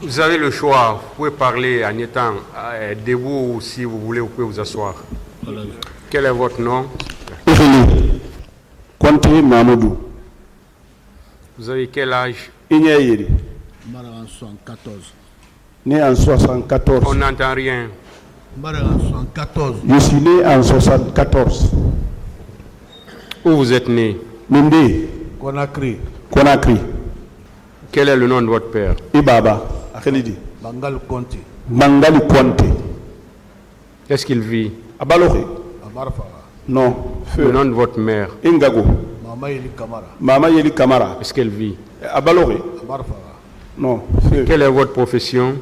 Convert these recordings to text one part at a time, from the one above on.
Vous avez le choix, vous pouvez parler en étant debout ou si vous voulez, vous pouvez vous asseoir. Quel est votre nom? Conte Mamadou. Vous avez quel âge? Inyayiri. 74. Né en 74. On n'entend rien. 74. Je suis né en 74. Où vous êtes né? Minde, Conakry. Conakry. Quel est le nom de votre père? Ibaba, Akhelidi. Bangal Conti. Mangali Conte. Est-ce qu'il vit? Abaloche. Amarfa. Non. Le Feu. nom de votre mère? Ingago. Mama Yeli Kamara. Mama Yeli Kamara. Est-ce qu'elle vit? Abaloche. Amarfa. Non. Feu. Quelle est votre profession?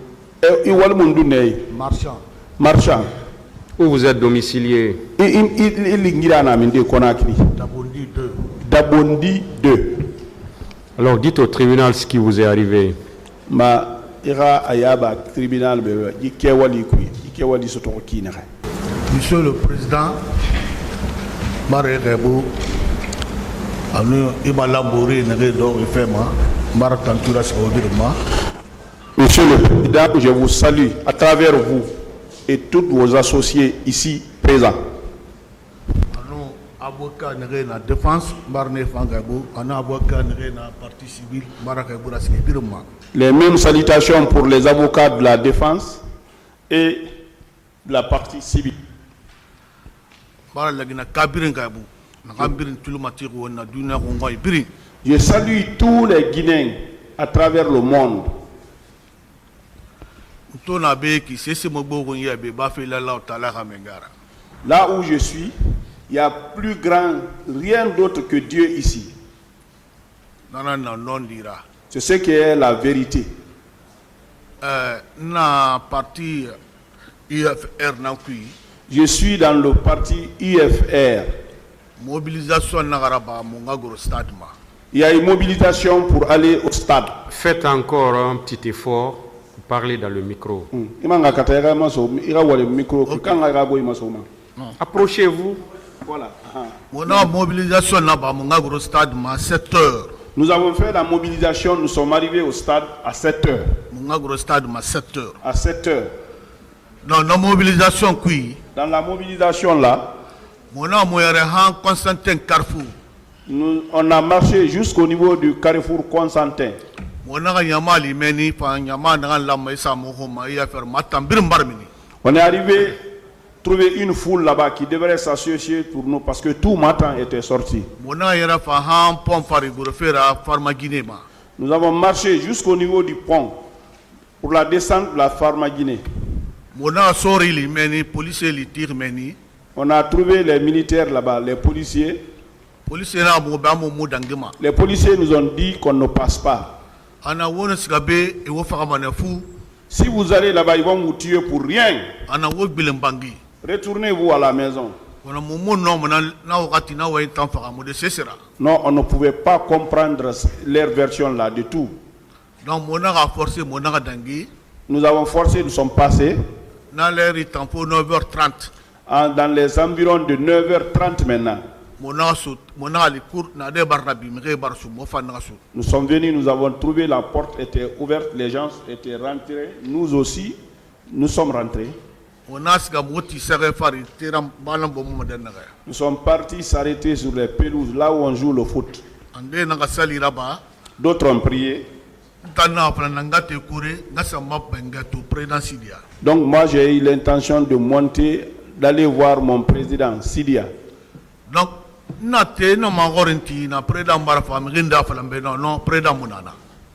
Iwal Mundu Ney. Marchand. Marchand. Où vous êtes domicilié? Il ngira na minde Conakry. Dabondi 2. Dabondi 2. Alors dites au tribunal ce qui vous est arrivé. Ma ira ayaba tribunal be ikewali kui. Ikewali soto kinere. Monsieur le Président, Maré Rebou, Anu Ibalambori Neredo Fema, Maratantura Saudirma. Monsieur le Président, je vous salue à travers vous et tous vos associés ici présents. Anu avocat Nerena Défense, Marne Fangabou, Anu avocat Nerena Parti civil, Marakebu Raskedirma. Les mêmes salutations pour les avocats de la défense et de la partie civile. Je salue tous les Guinéens à travers le monde. Là où je suis, il n'y a plus grand, rien d'autre que Dieu ici. C'est ce qui est la vérité. Je suis dans le parti IFR. Mobilisation Il y a une mobilisation pour aller au stade. Faites encore un petit effort pour parler dans le micro. Approchez-vous. Voilà. Mon mobilisation là-bas, mon gros stade, à 7 heures. Nous avons fait la mobilisation, nous sommes arrivés au stade à 7 heures. Mon gros stade, à 7 heures. À 7 heures. Dans la mobilisation, dans la mobilisation là, Constantin Carrefour. On a marché jusqu'au niveau du Carrefour Constantin. On est arrivé trouver une foule là-bas qui devrait s'associer pour nous parce que tout matin était sorti. Nous avons marché jusqu'au niveau du pont pour la descente de la Pharma-Guinée. On a trouvé les militaires là-bas, les policiers. Les policiers nous ont dit qu'on ne passe pas. Si vous allez là-bas, ils vont vous tuer pour rien. Retournez-vous à la maison. Non, on ne pouvait pas comprendre leur version là de tout. Nous avons forcé, nous sommes passés. Dans les environs de 9h30 maintenant. Nous sommes venus, nous avons trouvé la porte était ouverte, les gens étaient rentrés. Nous aussi, nous sommes rentrés. Nous sommes partis s'arrêter sur les pelouses, là où on joue le foot. D'autres ont prié. Donc moi j'ai eu l'intention de monter, d'aller voir mon président Sidia. Donc,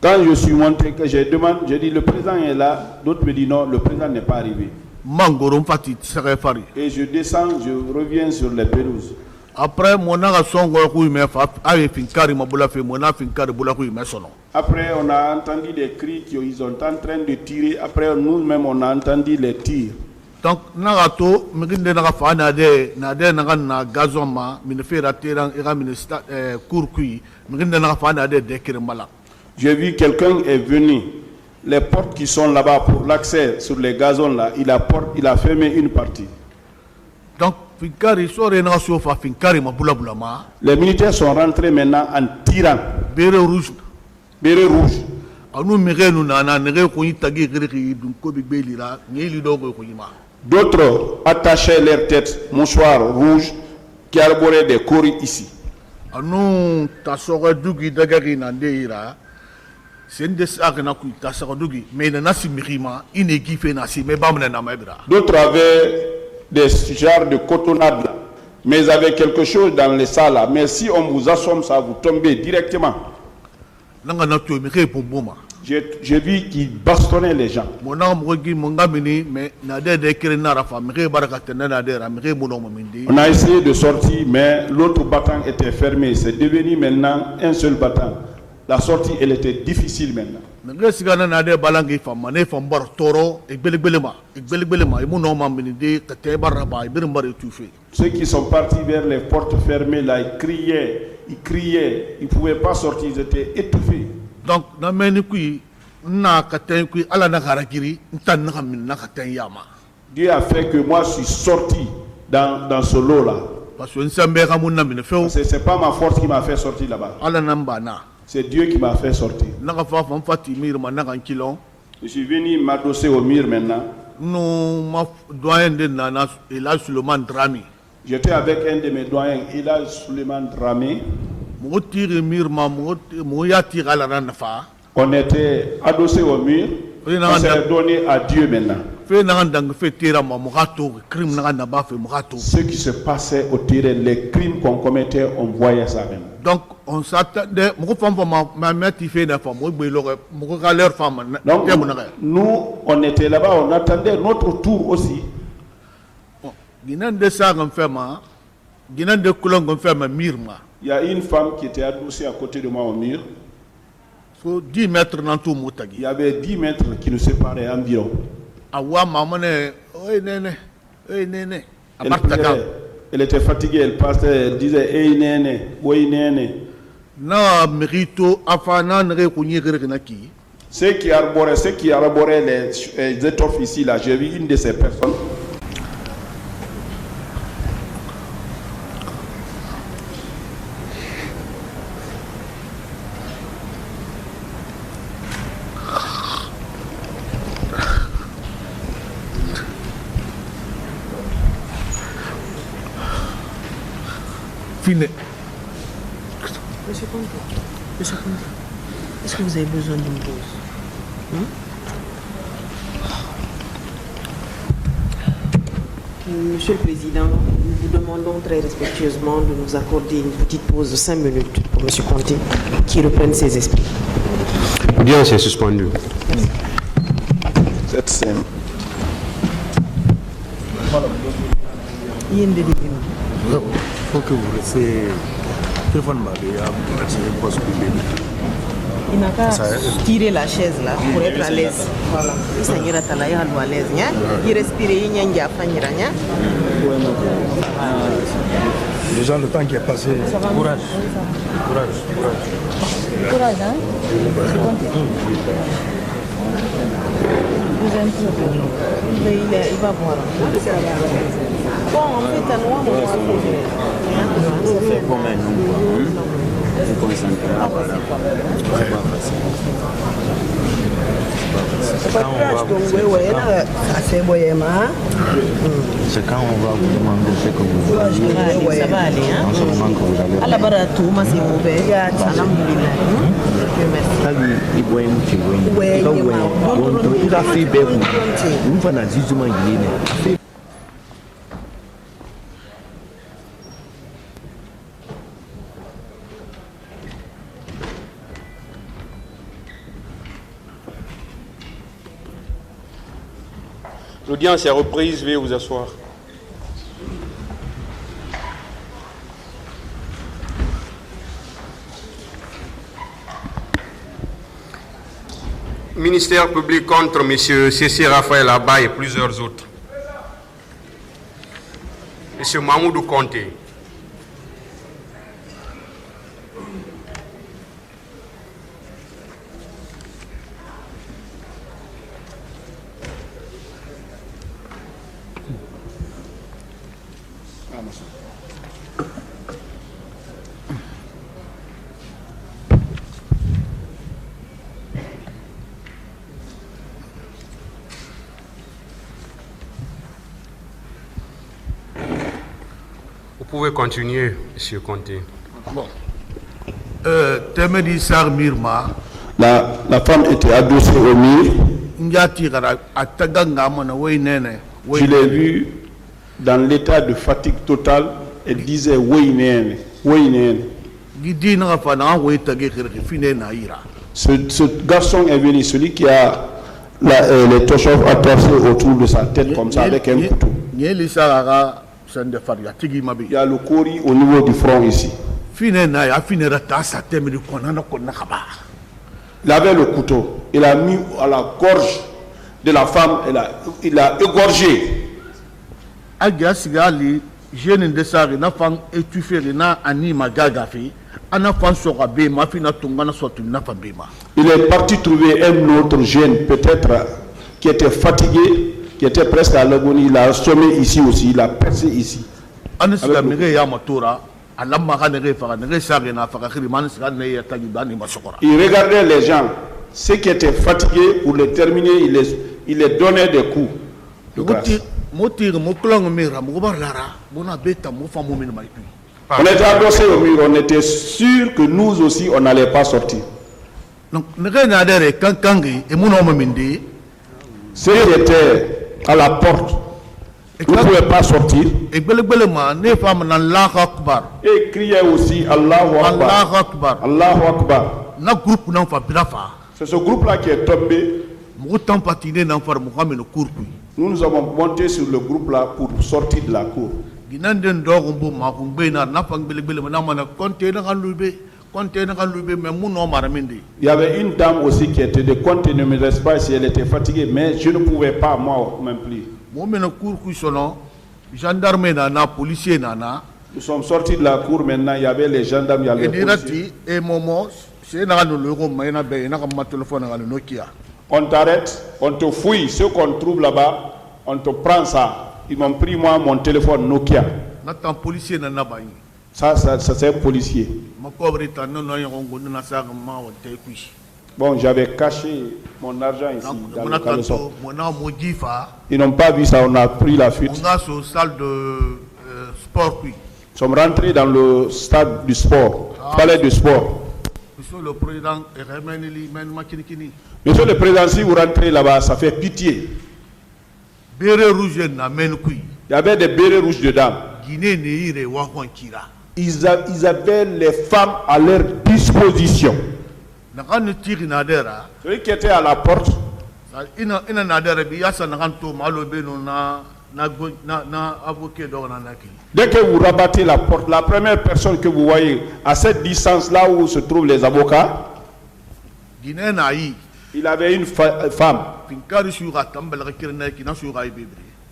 quand je suis monté, que je demande, je dis le président est là, d'autres me disent non, le président n'est pas arrivé. Et je descends, je reviens sur les pelouses. Après, après, on a entendu des cris qu'ils sont en train de tirer. Après, nous-mêmes, on a entendu les tirs. Donc, j'ai vu quelqu'un est venu. Les portes qui sont là-bas pour l'accès sur les gazons là, il a fermé une partie. Donc, les militaires sont rentrés maintenant en tirant. Béret rouge. Béret rouge. anu mege nu nana nege ko yitagi giri dun ko bigbe lira ngeli do ko yima. D'autres attachaient leur tête mouchoir rouge qui arborait des coris ici. Anu tasoga dugi dagari nande ira sende sakna ku tasoga dugi me na nasi mirima ine gife nasi me bamna na mabira. D'autres avaient des genres de cotonnade là, mais ils avaient quelque chose dans les salles là. Mais si on vous assomme, ça vous tombez directement. Nanga na to mege pomboma. J'ai vu qu'ils bastonnaient les gens. On a essayé de sortir, mais l'autre battant était fermé. C'est devenu maintenant un seul battant. La sortie, elle était difficile maintenant. Ceux qui sont partis vers les portes fermées, là, ils criaient, ils ne pouvaient pas sortir, ils étaient étouffés. Donc, Dieu a fait que moi je suis sorti dans ce lot-là. Parce que ce n'est pas ma force qui m'a fait sortir là-bas. C'est Dieu qui m'a fait sortir. Je suis venu m'adosser au mur maintenant. J'étais avec un de mes doyens, Elhaj Suleiman Dramé. On était adossé au mur, on s'est donné à Dieu maintenant. Ce qui se passait au terrain, les crimes qu'on commettait, on voyait ça même. Donc, on s'attendait, nous, on était là-bas, on attendait notre tour aussi. Il y a une femme qui était adossée à côté de moi au mur. 10 mètres dans tout. Il y avait 10 mètres qui nous séparaient environ. Elle était fatiguée, elle passait, elle disait hey néné, oui néné. Ceux qui arboraient les étoffes ici, là, j'ai vu une de ces personnes. Monsieur Conte, est-ce que vous avez besoin d'une pause? Monsieur le Président, nous vous demandons très respectueusement de nous accorder une petite pause de 5 minutes pour Monsieur Conte qui reprenne ses esprits. Bien, c'est suspendu. Cette scène. Il faut que vous restez téléphone il n'a qu'à tirer la chaise là pour être à l'aise. Voilà. Il s'agit à l'aise. Il respire, il y a déjà le temps qui est passé. Courage. Courage, hein? Il va voir. Bon, en fait, à moi, ça fait combien de temps? C'est concentré. C'est quand on va vous demander ce que vous voulez. Ça va aller, hein? En ce moment que vous allez. À la barre à tout, moi c'est mauvais. L'audience est reprise, veuillez vous asseoir. Ministère public contre M. C.C. Raphaël Abba et plusieurs autres. M. Mahmoudou Conté. Vous pouvez continuer, M. Conté. Bon. Temedi Sar Mirma. La femme était adossée au mur. Je l'ai vue dans l'état de fatigue totale. Elle disait Weynen, Weynen. Ce garçon est venu, celui qui a les tochofs attachés autour de sa tête comme ça avec un couteau. Il y a le cori au niveau du front ici. Il avait le couteau. Il a mis à la gorge de la femme. Il a égorgé. Il est parti trouver un autre jeune, peut-être, qui était fatigué, qui était presque à l'agonie. Il a assommé ici aussi, il a percé ici. Il regardait les gens, ceux qui étaient fatigués, pour les terminer, il les donnait des coups de grâce. On était adossés au mur, on était sûr que nous aussi, on n'allait pas sortir. Ceux qui étaient à la porte, vous ne pouvez pas sortir. Et criaient aussi Allahu Akbar. Allahu Akbar. C'est ce groupe-là qui est tombé. Nous nous avons monté sur le groupe-là pour sortir de la cour. Il y avait une dame aussi qui était de compte, ne me laisse pas si elle était fatiguée, mais je ne pouvais pas, moi même plus. Nous sommes sortis de la cour maintenant, il y avait les gendarmes, il y avait les policiers. On t'arrête, on te fouille, ce qu'on trouve là-bas, on te prend ça. Ils m'ont pris moi mon téléphone Nokia. Ça c'est un policier. Bon, j'avais caché mon argent ici dans le caleçon. Ils n'ont pas vu ça, on a pris la fuite. Nous sommes rentrés dans le stade du sport, palais du sport. Monsieur le Président, si vous rentrez là-bas, ça fait pitié. Il y avait des bérets rouges dedans. Ils avaient les femmes à leur disposition. Celui qui était à la porte, dès que vous rabattez la porte, la première personne que vous voyez à cette distance là où se trouvent les avocats, il avait une femme.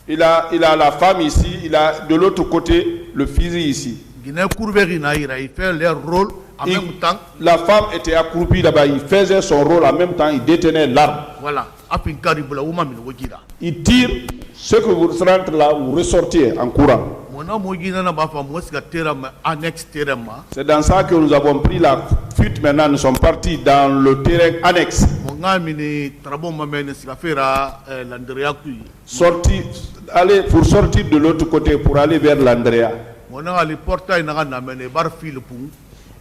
Il a la femme ici, il a de l'autre côté le fusil ici. Il fait leur rôle en même temps. La femme était accroupie là-bas, il faisait son rôle en même temps, il détenait l'arme. Voilà. Il tire, ce que vous rentrez là, vous ressortez en courant. C'est dans ça que nous avons pris la fuite. Maintenant, nous sommes partis dans le terrain annexe. Pour sortir de l'autre côté, pour aller vers l'Andrea.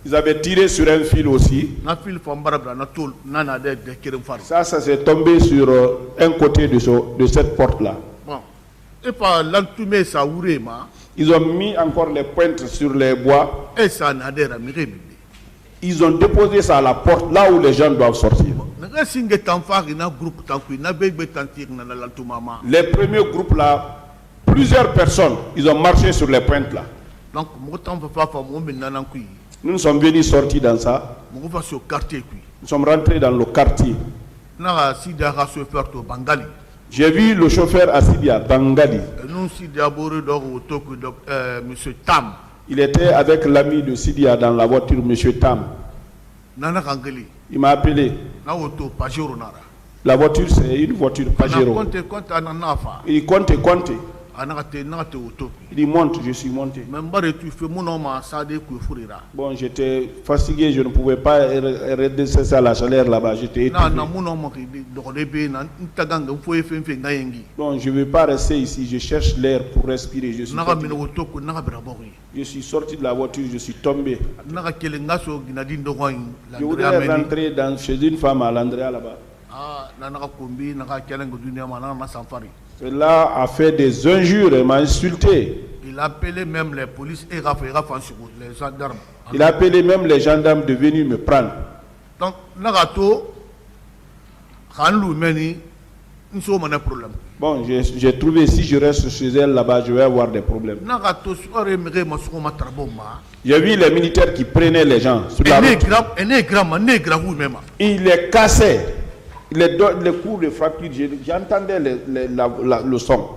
Ils avaient tiré sur un fil aussi. Ça s'est tombé sur un côté de cette porte-là. Ils ont mis encore les pointes sur les bois. Ils ont déposé ça à la porte, là où les gens doivent sortir. Les premiers groupes là, plusieurs personnes, ils ont marché sur les pointes là. Nous sommes venus sortir dans ça. Nous sommes rentrés dans le quartier. J'ai vu le chauffeur assis à Bangali. Il était avec l'ami de Sidia dans la voiture, M. Tam. Il m'a appelé. La voiture, c'est une voiture Pajero. Il compte. Il dit monte, je suis monté. Bon, j'étais fatigué, je ne pouvais pas redescendre à la chaleur là-bas, j'étais étouffé. Bon, je ne vais pas rester ici, je cherche l'air pour respirer. Je suis sorti de la voiture, je suis tombé. Je voulais rentrer chez une femme à l'Andrea là-bas. Cela a fait des injures et m'a insulté. Il a appelé même les polices et les gendarmes. Il a appelé même les gendarmes de venir me prendre. Donc, bon, j'ai trouvé si je reste chez elle là-bas, je vais avoir des problèmes. J'ai vu les militaires qui prenaient les gens sur la route. Il les cassait. Les coups de fracture, j'entendais le son.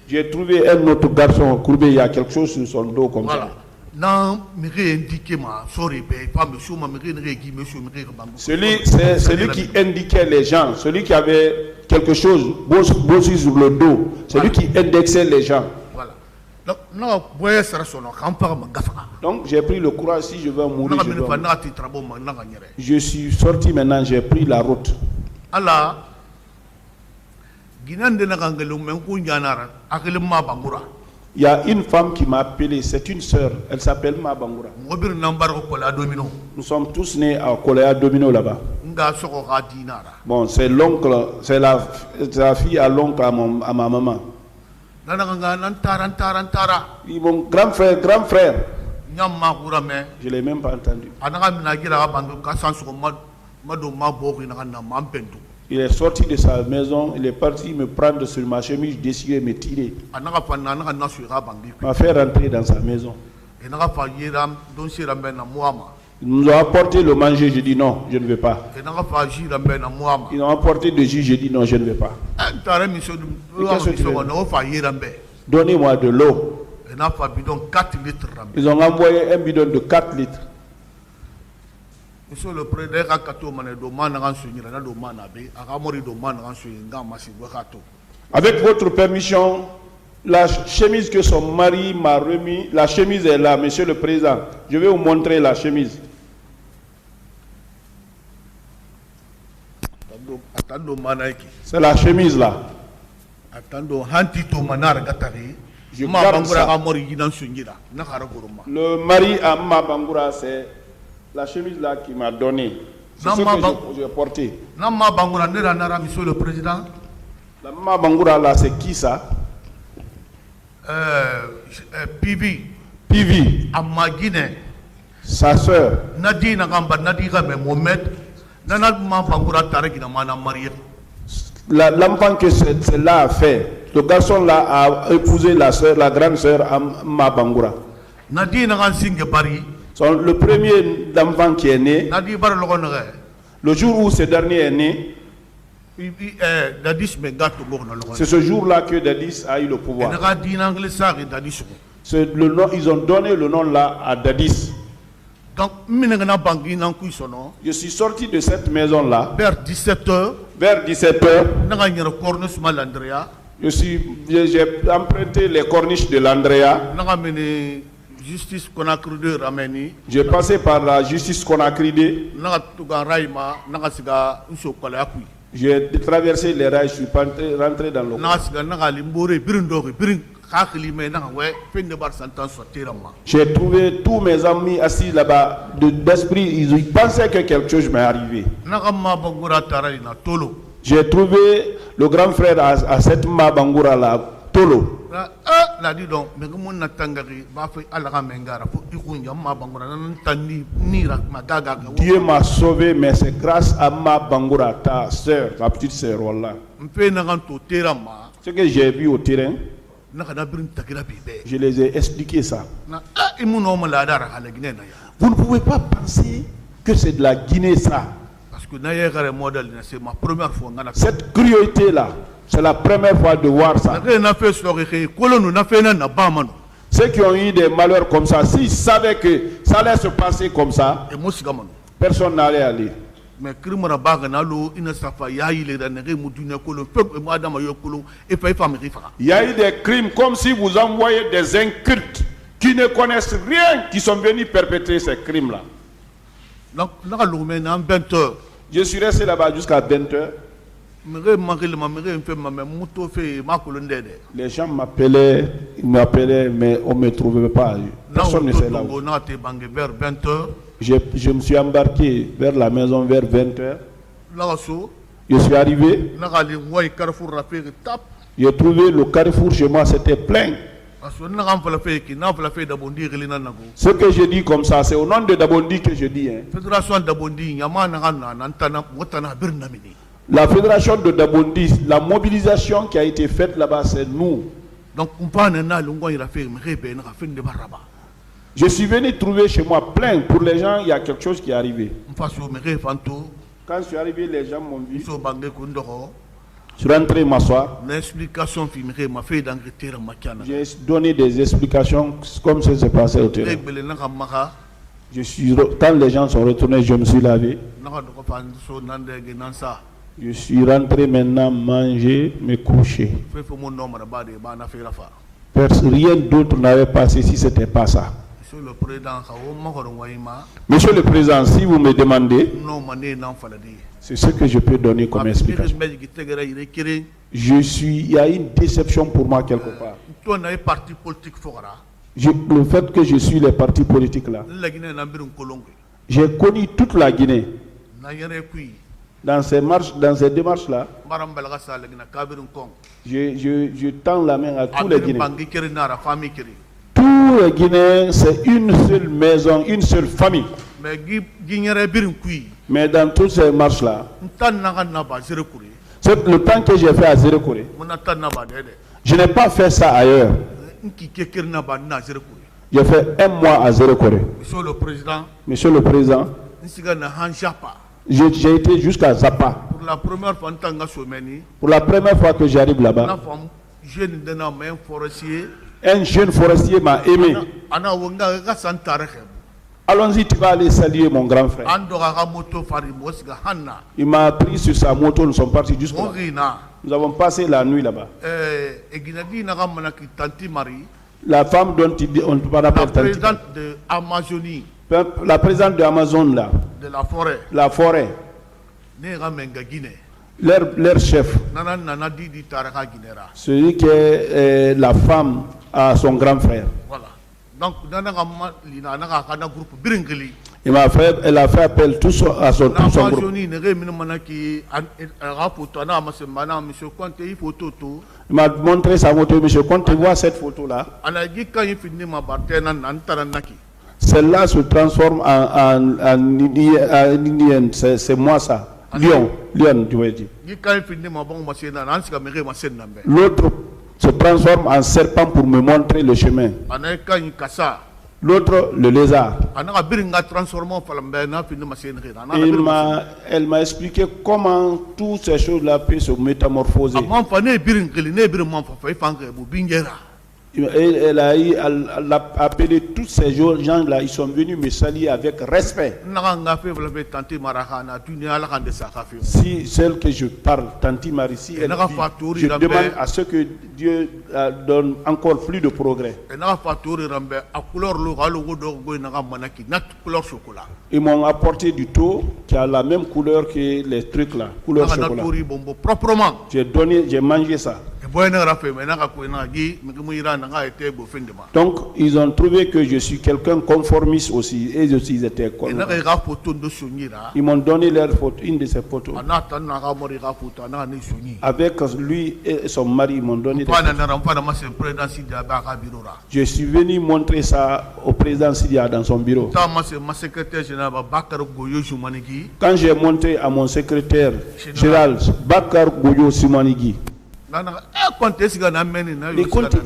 J'ai trouvé un autre garçon courbé, il y a quelque chose sur son dos comme ça. Celui qui indiquait les gens, celui qui avait quelque chose bossu sur le dos, celui qui indexait les gens. Donc j'ai pris le courage, si je veux mourir, je suis sorti maintenant, j'ai pris la route. Il y a une femme qui m'a appelé, c'est une sœur, elle s'appelle Mabangura. Nous sommes tous nés à Kolea Domino là-bas. Bon, c'est l'oncle, c'est la fille à l'oncle à ma maman. Mon grand frère. Je ne l'ai même pas entendu. Il est sorti de sa maison, il est parti me prendre sur ma chemise, déchirée, me tirer. M'a fait rentrer dans sa maison. Ils nous ont apporté le manger, je dis non, je ne vais pas. Ils ont apporté le jus, je dis non, je ne vais pas. Donnez-moi de l'eau. Ils ont envoyé un bidon de 4 litres. Avec votre permission, la chemise que son mari m'a remis, la chemise est là, monsieur le président. Je vais vous montrer la chemise. C'est la chemise là. Je garde ça. Le mari à Mabangura, c'est la chemise là qui m'a donné. C'est ce que j'ai porté. La monsieur le président. La Mabangura là, c'est qui ça? Pivi. Sa soeur. L'enfant que celle-là a fait, le garçon là a épousé la soeur, la grande soeur Mabangura. Le premier enfant qui est né, le jour où ce dernier est né, c'est ce jour-là que Dadis a eu le pouvoir. Ils ont donné le nom là à Dadis. Donc, je suis sorti de cette maison-là vers 17h. Vers 17h, j'ai emprunté les corniches de l'Andrea. J'ai passé par la justice Conakry. J'ai traversé les rails, je suis rentré dans le J'ai trouvé tous mes amis assis là-bas d'esprit, ils pensaient que quelque chose m'est arrivé. J'ai trouvé le grand frère à cette Mabangura là, Tolo. Dieu m'a sauvé, mais c'est grâce à Mabangura, ta soeur, ta petite soeur. Voilà. Ce que j'ai vu au terrain, je les ai expliqué ça. Vous ne pouvez pas penser que c'est de la Guinée ça. Cette cruauté là, c'est la première fois de voir ça. Ceux qui ont eu des malheurs comme ça, s'ils savaient que ça allait se passer comme ça, personne n'allait aller. mais crime na baga na lo ina safa ya ile da nere mudune ko le peuple madame yokolo et fait femme rifa. Il y a eu des crimes comme si vous envoyez des incultes qui ne connaissent rien, qui sont venus perpétrer ces crimes-là. Donc, en 20 heures. Je suis resté là-bas jusqu'à 20 heures. Les gens m'appelaient, ils m'appelaient, mais on ne me trouvait pas. Personne ne sait là où. Vers 20 heures. Je me suis embarqué vers la maison vers 20 heures. Je suis arrivé. J'ai trouvé le carrefour chez moi, c'était plein. Ce que je dis comme ça, c'est au nom de Dabondi que je dis. La fédération de Dabondi, la mobilisation qui a été faite là-bas, c'est nous. Donc, je suis venu trouver chez moi plein. Pour les gens, il y a quelque chose qui est arrivé. Quand je suis arrivé, les gens m'ont vu. Je suis rentré m'asseoir. J'ai donné des explications comme ça s'est passé au terrain. Quand les gens sont retournés, je me suis lavé. Je suis rentré maintenant manger, me coucher. Rien d'autre n'avait passé si ce n'était pas ça. Monsieur le Président, si vous me demandez, c'est ce que je peux donner comme explication. Il y a une déception pour moi quelque part. Le fait que je suis les partis politiques là. J'ai connu toute la Guinée. Dans ces démarches là, je tends la main à tous les Guinéens. Tous les Guinéens, c'est une seule maison, une seule famille. Mais dans toutes ces marches-là, c'est le temps que j'ai fait à Zérekoré. Je n'ai pas fait ça ailleurs. J'ai fait 1 mois à Zérekoré. Monsieur le Président, j'ai été jusqu'à Zappa. Pour la première fois que j'arrive là-bas, un jeune forestier m'a aimé. Allons-y, tu vas aller saluer mon grand frère. Il m'a pris sur sa moto, nous sommes partis jusqu'à là. Nous avons passé la nuit là-bas. La femme dont on parle, la présidente de Amazonie. La présidente de Amazon là. De la forêt. La forêt. Leur chef. Celui qui est la femme à son grand frère. Voilà. Donc, elle a fait appel tout à son groupe. Il m'a montré sa photo. Monsieur Conte, vois cette photo là. Celle-là se transforme en indien. C'est moi ça. Lion, tu veux dire. L'autre se transforme en serpent pour me montrer le chemin. L'autre, le lézard. Elle m'a expliqué comment toutes ces choses-là peuvent se métamorphoser. Elle a appelé tous ces gens-là, ils sont venus me saluer avec respect. Si celle que je parle, Tanti Marissi, elle dit, je demande à ce que Dieu donne encore plus de progrès. Ils m'ont apporté du taux qui a la même couleur que les trucs là, couleur chocolat. J'ai mangé ça. Donc, ils ont trouvé que je suis quelqu'un conformiste aussi. Et aussi, ils étaient conformistes. Ils m'ont donné une de ces photos. Avec lui et son mari, ils m'ont donné des photos. Je suis venu montrer ça au président Sidia dans son bureau. Quand j'ai montré à mon secrétaire général, Bakar Goyo Simanigi, mais quand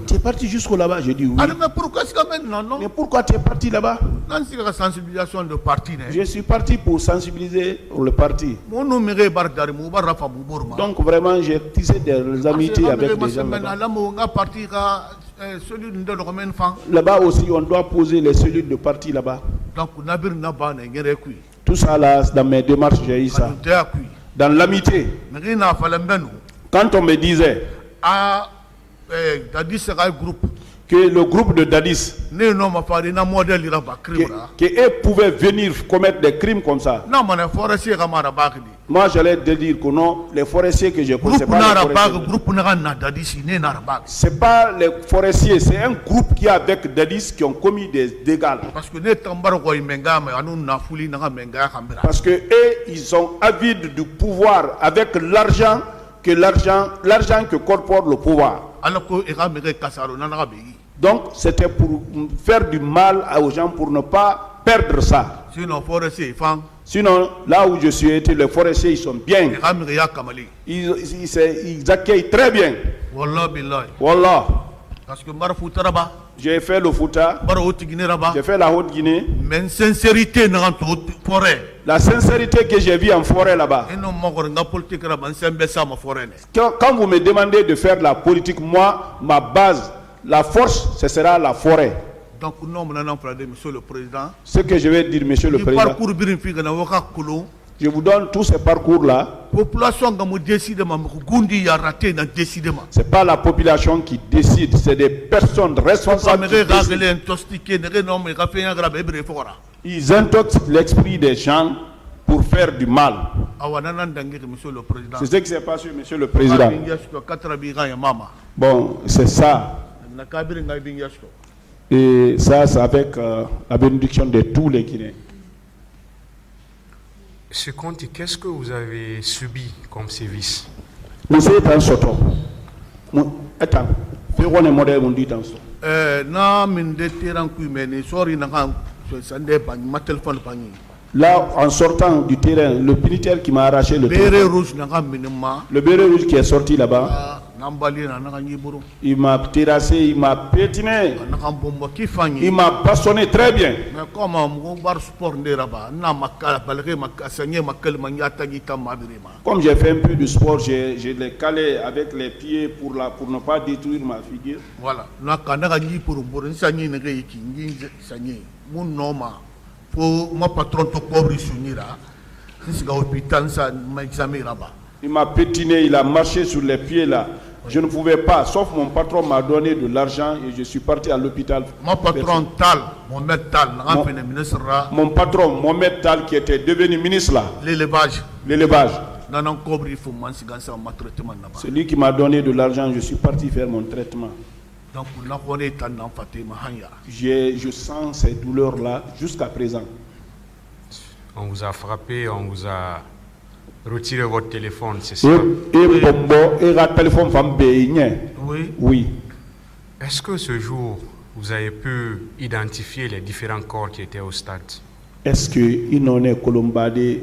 tu es parti jusqu'au là-bas, je dis oui. Mais pourquoi tu es parti là-bas? Je suis parti pour sensibiliser le parti. Donc vraiment, j'ai tissé des amitiés avec des gens là-bas. Là-bas aussi, on doit poser les cellules de parti là-bas. Tout ça là, dans mes démarches, j'ai eu ça. Dans l'amitié. Quand on me disait que le groupe de Dadis, qu'ils pouvaient venir commettre des crimes comme ça. Moi, j'allais te dire que non, les forestiers que je connais, c'est pas les forestiers, c'est un groupe qui est avec Dadis qui ont commis des dégâts. Parce que eux, ils sont avides du pouvoir avec l'argent que corpore le pouvoir. Donc, c'était pour faire du mal aux gens pour ne pas perdre ça. Sinon, là où je suis été, les forestiers, ils sont bien. Ils accueillent très bien. Wallah. J'ai fait le Fouta. J'ai fait la Haute-Guinée. Mais sincérité, la sincérité que j'ai vue en forêt là-bas. Quand vous me demandez de faire la politique, moi, ma base, la force, ce sera la forêt. Donc, monsieur le Président. Ce que je vais dire, monsieur le Président. Je vous donne tous ces parcours-là. Ce n'est pas la population qui décide, c'est des personnes responsables. Ils intoxiquent l'esprit des gens pour faire du mal. C'est ce qui s'est passé, monsieur le Président. Bon, c'est ça. Et ça, c'est avec la bénédiction de tous les Guinéens. Ce Conti, qu'est-ce que vous avez subi comme sévice? Monsieur est un soto. Attends, fais quoi les modèles on dit dans ça? Là, en sortant du terrain, le militaire qui m'a arraché le béret rouge qui est sorti là-bas, il m'a terrassé, il m'a pétiné, il m'a bastonné très bien. Comme j'ai fait un peu de sport, je l'ai calé avec les pieds pour ne pas détruire ma figure. Voilà. Mon patron il m'a pétiné, il a marché sur les pieds là. Je ne pouvais pas, sauf mon patron m'a donné de l'argent et je suis parti à l'hôpital. Mon patron Tal, mon patron Mohamed Tal qui était devenu ministre là. L'élevage. C'est lui qui m'a donné de l'argent, je suis parti faire mon traitement. Donc, je sens ces douleurs-là jusqu'à présent. On vous a frappé, on vous a retiré votre téléphone, c'est ça? Oui. Oui. Est-ce que ce jour, vous avez pu identifier les différents corps qui étaient au stade? Est-ce que Inone Colombade,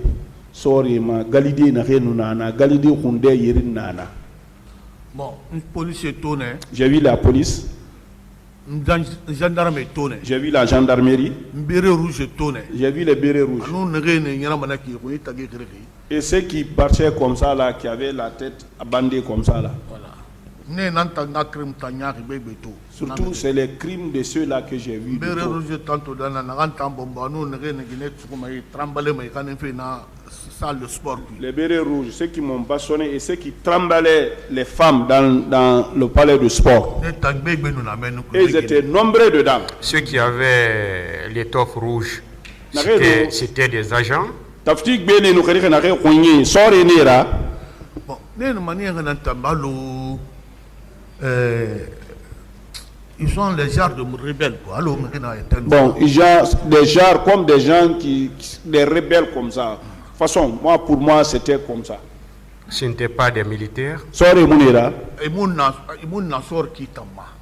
Sorima, Galidé Narenunana, Galidé Hunde Yerinana? Bon, une police est tournée. J'ai vu la police. Gendarme est tourné. J'ai vu la gendarmerie. Béret rouge est tourné. J'ai vu les bérets rouges. Et ceux qui marchaient comme ça là, qui avaient la tête bandée comme ça là. Voilà. Surtout c'est les crimes de ceux-là que j'ai vus. Les bérets rouges, ceux qui m'ont bastonné et ceux qui tremblaient les femmes dans le palais de sport. Et ils étaient nombreux dedans. Ceux qui avaient l'étoffe rouge, c'était des agents. Bon, ils sont les genres de rebelles. Quoi. Bon, ils ont des genres comme des gens des rebelles comme ça. De toute façon, pour moi, c'était comme ça. Ce n'étaient pas des militaires.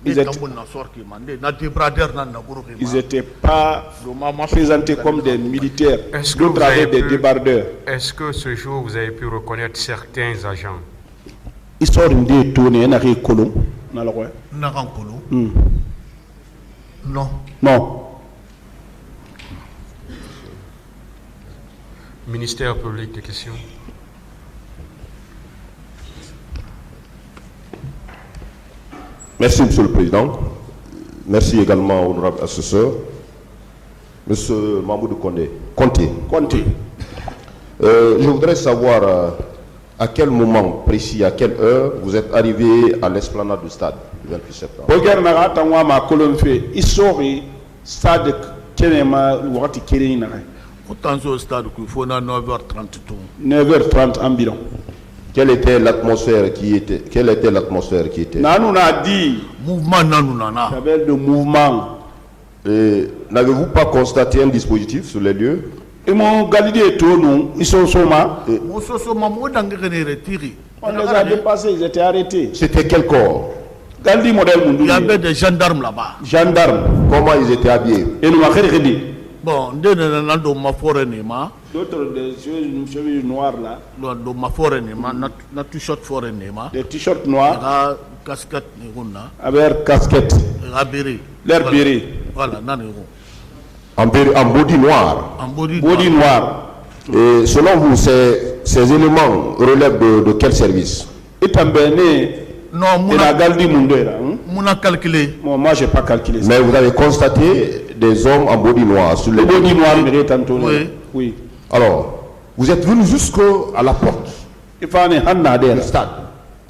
Ils n'étaient pas présentés comme des militaires. D'autres avaient des débardeurs. Est-ce que ce jour, vous avez pu reconnaître certains agents? Ils sont rendus tournés dans les colons. Non. Non. Ministère public, des questions. Merci, Monsieur le Président. Merci également, honorable assesseur. Monsieur Mahmoud Conté. Je voudrais savoir à quel moment précis, à quelle heure vous êtes arrivé à l'esplanade du stade le 28 septembre. Autant au stade qu'il faut 9h30 tout. 9h30 environ. Quelle était l'atmosphère qui était? Nanou a dit, Mouvement nanunana. il y avait le mouvement. N'avez-vous pas constaté un dispositif sur les lieux? Ils m'ont galidé tout, nous, ils sont soma. On les a dépassés, ils étaient arrêtés. C'était quel corps? Galdi modèle Il y Mundou. avait des gendarmes là-bas. Gendarmes. Comment ils étaient habillés? Et nous avons dit. Bon, dans ma forêt, D'autres des cheveux noirs là. dans ma forêt, na t-shirt forêt, Des t-shirts noirs la casquette, avec casquette. la béret. L'air béret. Voilà, nan En body noir. en body noir. Et selon vous, ces éléments relèvent de quel service? Et tambéné. Non, Il a galdi Mundera. on a calculé. Bon, moi, je n'ai pas calculé ça. Mais vous avez constaté des hommes en body noir sur les Le body noir, mais tantôt. Oui. Oui. Alors, vous êtes venu jusqu'à la porte Il faut aller à Nader. du stade.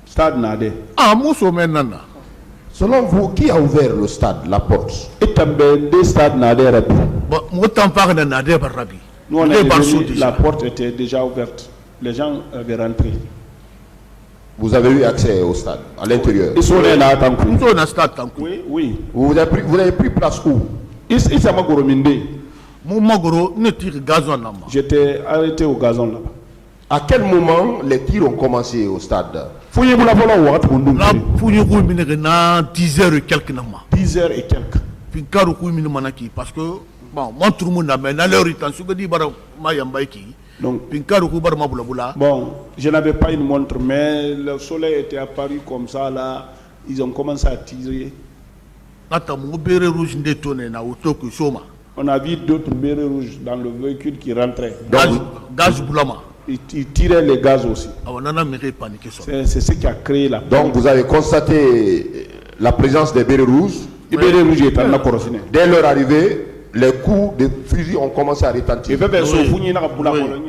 Stade Nader. Ah, Mousso Menana. Selon vous, qui a ouvert le stade, la porte? Et tambéné stade Nader. Bon, moi, t'en parle de Nader Barabi. Nous, on est venu, la porte était déjà ouverte. Les gens avaient rentré. Vous avez eu accès au stade, à l'intérieur. Ils sont là à Tankou. Nous sommes dans le stade. Oui, oui. Vous avez pris place où? Ils sont à Gorominde. Mon magoro ne tire gazon là. J'étais arrêté au gazon là-bas. À quel moment les tirs ont commencé au stade? Fouillez-vous la voilà où Là, fouillez vous na 10h et quelques nama. 10h et quelques. Puis karu ku mine manaki parce que bon, moi tout le monde a mais dans leur temps ce que dit bara mayamba ki. Donc, Puis karu ku bara mabula bula. bon, je n'avais pas une montre, mais le soleil était apparu comme ça là. Ils ont commencé à tirer. Ata mo bere rouge ndetone na autoku soma. On a vu d'autres bérets rouges dans le véhicule qui rentraient. Gaz boulama. Ils tiraient les gaz aussi. Awanana mere paniquer ça. C'est ce qui a créé la. Donc vous avez constaté la présence des bérets rouges. Les bérets rouges étaient là pour finir. Dès leur arrivée, les coups de fusil ont commencé à retentir.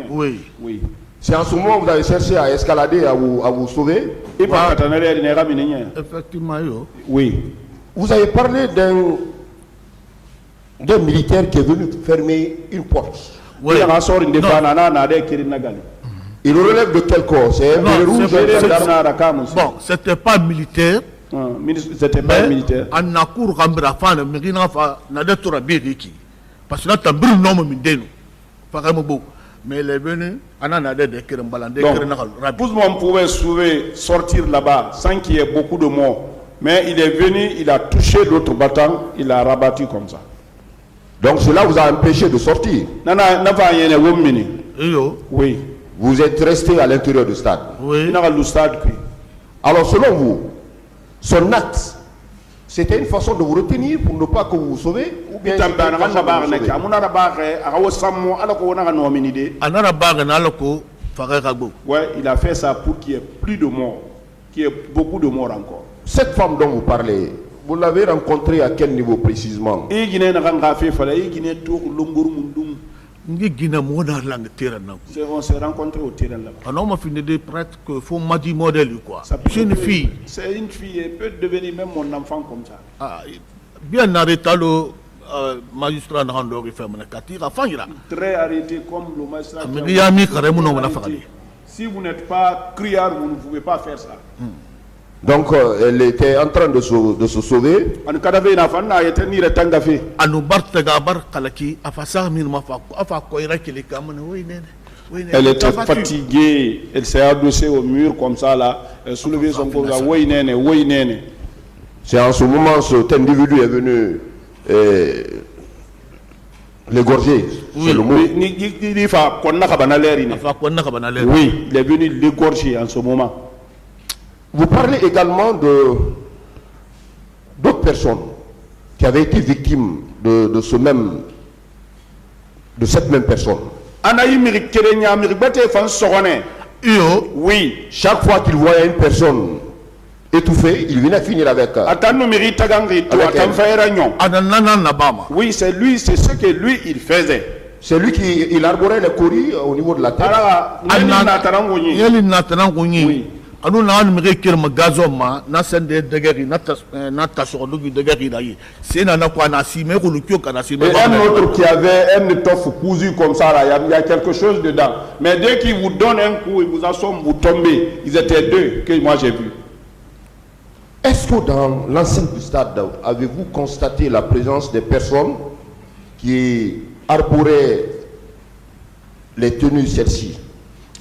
Oui. Oui. C'est en ce moment que vous avez cherché à escalader, à vous sauver. Effectivement, yo. Oui. Vous avez parlé d'un militaire qui est venu fermer une porte. Oui. Il relève de quel corps? C'est un béret rouge? Bon, c'était pas militaire. C'était pas militaire. En akour kambira fana mirina fa na de tora biriki. Parce que là t'as brûlé nom mindenu. Mais il est venu, on a des kerembalande, Pouzmon pouvait sortir là-bas sans qu'il y ait beaucoup de morts. Mais il est venu, il a touché l'autre battant, il a rabattu comme ça. Donc cela vous a empêché de sortir? Oui. Vous êtes resté à l'intérieur du stade? Oui. Alors selon vous, son acte, c'était une façon de vous retenir pour ne pas que vous vous sauvez? Ou bien ouais, il a fait ça pour qu'il y ait plus de morts, qu'il y ait beaucoup de morts encore. Cette femme dont vous parlez, vous l'avez rencontrée à quel niveau précisément? On s'est rencontrés au terrain là-bas. On m'a fini de prêtre que faut m'a dit modèle quoi. C'est une fille. C'est une fille, elle peut devenir même mon enfant comme ça. Ah, bien arrêté le magistrat n'a pas fait mon katira fangira. Très arrêté comme le magistrat. Si vous n'êtes pas criard, vous ne pouvez pas faire ça. Donc elle était en train de se sauver. Elle était fatiguée, elle s'est adossée au mur comme ça là, elle soulevait son corps. C'est en ce moment cet individu est venu l'égorger. C'est le mot. Oui, il est venu l'égorger en ce moment. Vous parlez également d'autres personnes qui avaient été victimes de cette même personne. Oui. Chaque fois qu'il voyait une personne étouffée, il venait finir avec Oui, c'est lui, c'est ce que lui il faisait. C'est lui qui il arborait les coris au niveau de la tête. yeli natanangonyi anu na mege kirma gazoma na sende degeri na tasodugi degeri dayi sena na kwa na si me ko lukyo kana si me. Et un autre qui avait un étoffe cousu comme ça là, il y a quelque chose dedans. Mais dès qu'il vous donne un coup, il vous assomme, vous tombez. Ils étaient deux que moi j'ai vu. Est-ce que dans l'enceinte du stade, avez-vous constaté la présence des personnes qui arboraient les tenues celles-ci?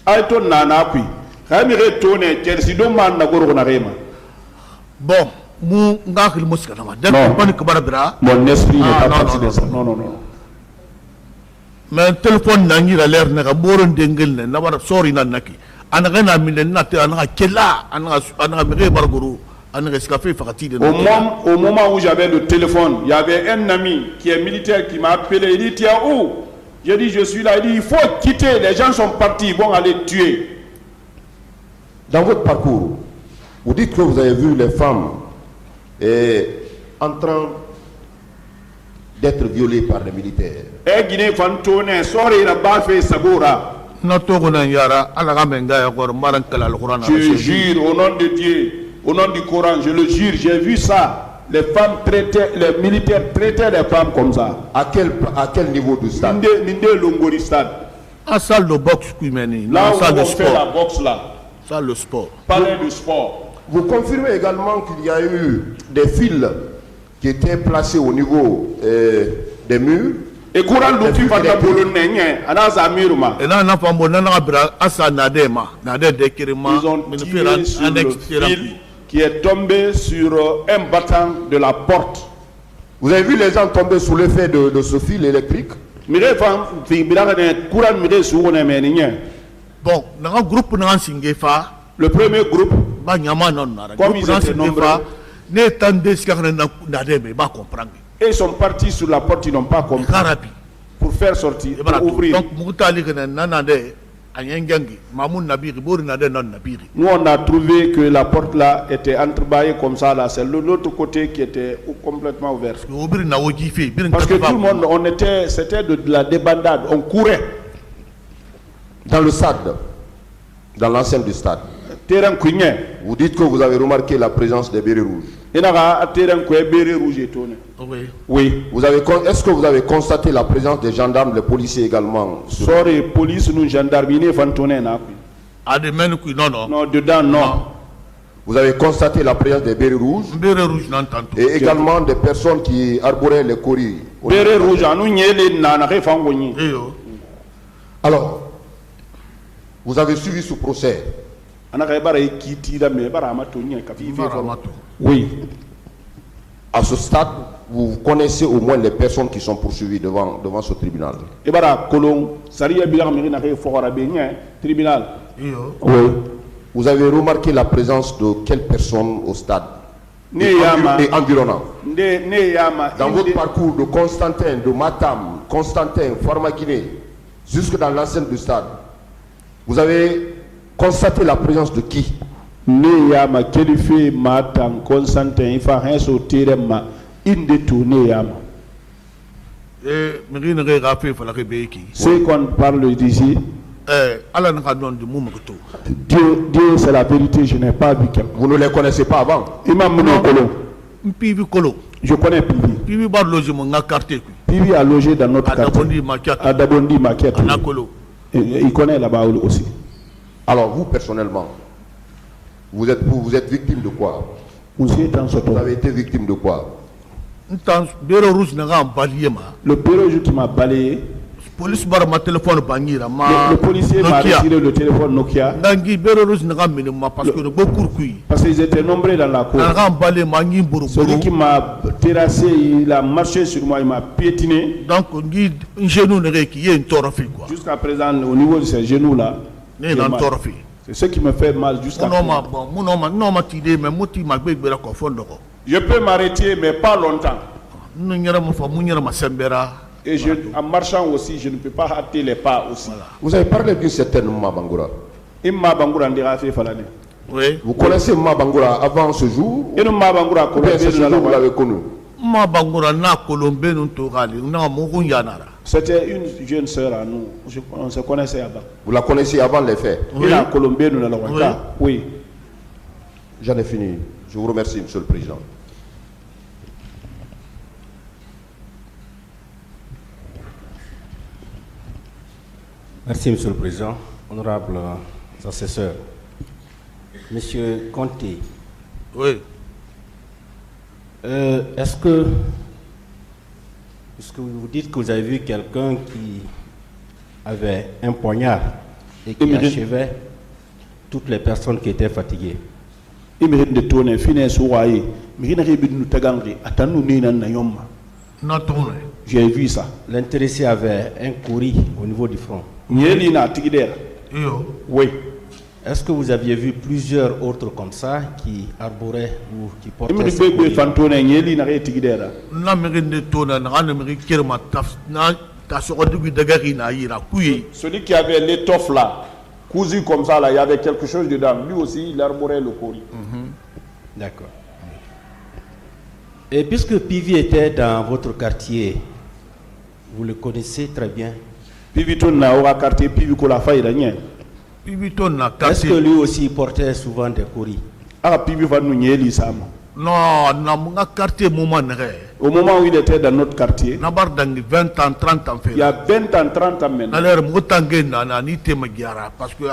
Aïto nana kui. Kamire tourne Chelsea do man na goro na rema. Bon, mu ngakil muskana ma dem ko ni kubara bra. Mon esprit n'est pas parti de ça. Non non non. Mais téléphone na ngira leer na ka boron dengel ne na bara sorry na naki. Anaga na minen na te anaga kella anaga mege barguru anaga skafe fakati de. Au moment où j'avais le téléphone, il y avait un ami qui est militaire qui m'a appelé, il dit tiens où? J'ai dit je suis là, il dit il faut quitter, les gens sont partis, ils vont aller tuer. Dans votre parcours, vous dites que vous avez vu les femmes en train d'être violées par les militaires. Je jure au nom de Dieu, au nom du Coran, je le jure, j'ai vu ça. Les femmes traitaient, les militaires traitaient les femmes comme ça. À quel niveau du stade? En salle de boxe, là où on fait la boxe là. Ça, le sport. Parlez du sport. Vous confirmez également qu'il y a eu des fils qui étaient placés au niveau des murs. Et courant l'outil va ils ont tiré sur le fil qui est tombé sur un battant de la porte. Vous avez vu les gens tomber sous l'effet de ce fil électrique? Bon, dans un groupe le premier groupe, comme ils étaient nombreux, et ils sont partis sur la porte, ils n'ont pas compris. Pour faire sortir, pour ouvrir. Nous on a trouvé que la porte là était entrebâillée comme ça là, c'est l'autre côté qui était complètement ouvert. Parce que tout le monde, c'était de la débandade, on courait. Dans le stade, dans l'enceinte du stade, vous dites que vous avez remarqué la présence des bérets rouges. Oui. Est-ce que vous avez constaté la présence des gendarmes, des policiers également? Sorry, police nous gendarmes, non, dedans non. Vous avez constaté la présence des bérets rouges et également des personnes qui arboraient les coris. Bérets rouges, alors, vous avez suivi ce procès. Oui. À ce stade, vous connaissez au moins les personnes qui sont poursuivies devant ce tribunal. Oui. Vous avez remarqué la présence de quelles personnes au stade et environnant? Dans votre parcours de Constantin, de Matam, Constantin, Farmaguiné, jusque dans l'enceinte du stade, vous avez constaté la présence de qui? Neyama Kelife Matam Constantin Ifa Henso Terema Indetourneyama. C'est qu'on parle d'ici. Dieu c'est la vérité, je n'ai pas vu quelqu'un. Vous ne les connaissez pas avant? Je connais Pivi. Pivi a logé dans notre quartier. À Dabondi Maquette. Il connaît là-bas aussi. Alors vous personnellement, vous êtes victime de quoi? Vous avez été victime de quoi? Le bureau rouge qui m'a balayé. Le policier m'a retiré le téléphone Nokia. Parce qu'ils étaient nombrés dans la cour. Celui qui m'a terrassé, il a marché sur moi, il m'a piétiné. Jusqu'à présent, au niveau de ces genoux là, c'est ce qui me fait mal jusqu'à présent. Je peux m'arrêter, mais pas longtemps. Et en marchant aussi, je ne peux pas hâter les pas aussi. Voilà. Vous avez parlé d'une certaine Mabangura. Oui. Vous connaissez Mabangura avant ce jour? Et ce jour, vous l'avez connu? Mabangura na Colombé nous C'était une jeune sœur à nous. On se connaissait avant. Vous la connaissiez avant les faits? Oui. La Colombie, nous l'avons. Oui. J'en ai fini. Je vous remercie, Monsieur le Président. Merci, Monsieur le Président. Honorable assesseur. Monsieur Conté. Oui. Est-ce que, puisque vous dites que vous avez vu quelqu'un qui avait un poignard et qui achevait toutes les personnes qui étaient fatiguées? J'ai vu ça. L'intéressé avait un courri au niveau du front. Oui. Est-ce que vous aviez vu plusieurs autres comme ça qui arboraient ou qui portaient ce Celui qui avait l'étoffe là, cousu comme ça, là, il y avait quelque chose dedans. Lui aussi, il arborait le courri. D'accord. Et puisque Pivi était dans votre quartier, vous le connaissez très bien. Est-ce que lui aussi portait souvent des courris? Non, au moment où il était dans notre quartier, 20 ans, 30 ans. Il y a 20 ans, 30 ans maintenant. Parce que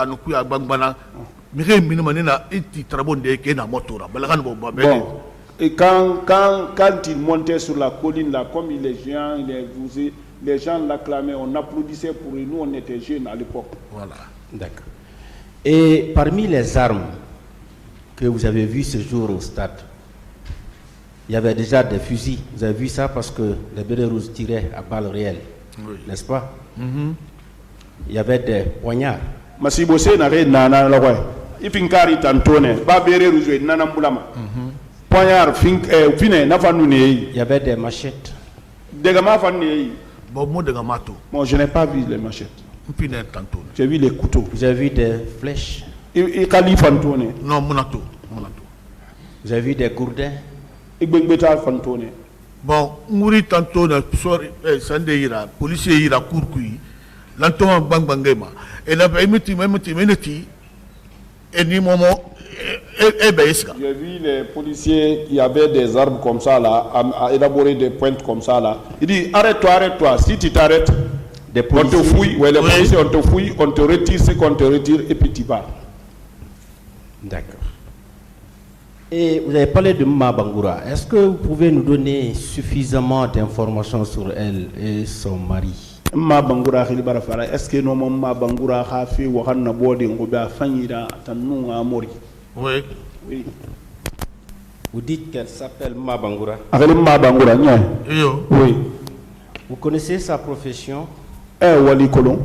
bon. Et quand il montait sur la colline là, comme les gens l'acclamaient, on applaudissait pour lui. Nous, on était jeunes à l'époque. Voilà. D'accord. Et parmi les armes que vous avez vues ce jour au stade, il y avait déjà des fusils. Vous avez vu ça parce que les bérets rouges tiraient à balles réelles, oui. N'est-ce pas? Il y avait des poignards. Il y avait des machettes. Bon, je n'ai pas vu les machettes. J'ai vu les couteaux. Vous avez vu des flèches. Non, vous avez vu des gourdins. Bon, Mouri tantôt, Sandéira, policier ira courcui, l'antoma bangbangema, et la emiti, et ni moment, j'ai vu les policiers, il y avait des armes comme ça là, à élaborer des pointes comme ça là. Il dit arrête-toi, si tu t'arrêtes, on te fouille, ouais, les policiers on te fouille, on te retire ce qu'on te retire et puis tu pars. D'accord. Et vous avez parlé de Mma Bangoura. Est-ce que vous pouvez nous donner suffisamment d'informations sur elle et son mari? Mma Bangoura, est-ce que nous Mma Bangoura a fait Wakana Bodi Ngoba Fanyira Tanou Amori? Oui. Oui. Vous dites qu'elle s'appelle Mma Bangoura? Mma Bangoura, oui. Vous connaissez sa profession? Wali Kolon.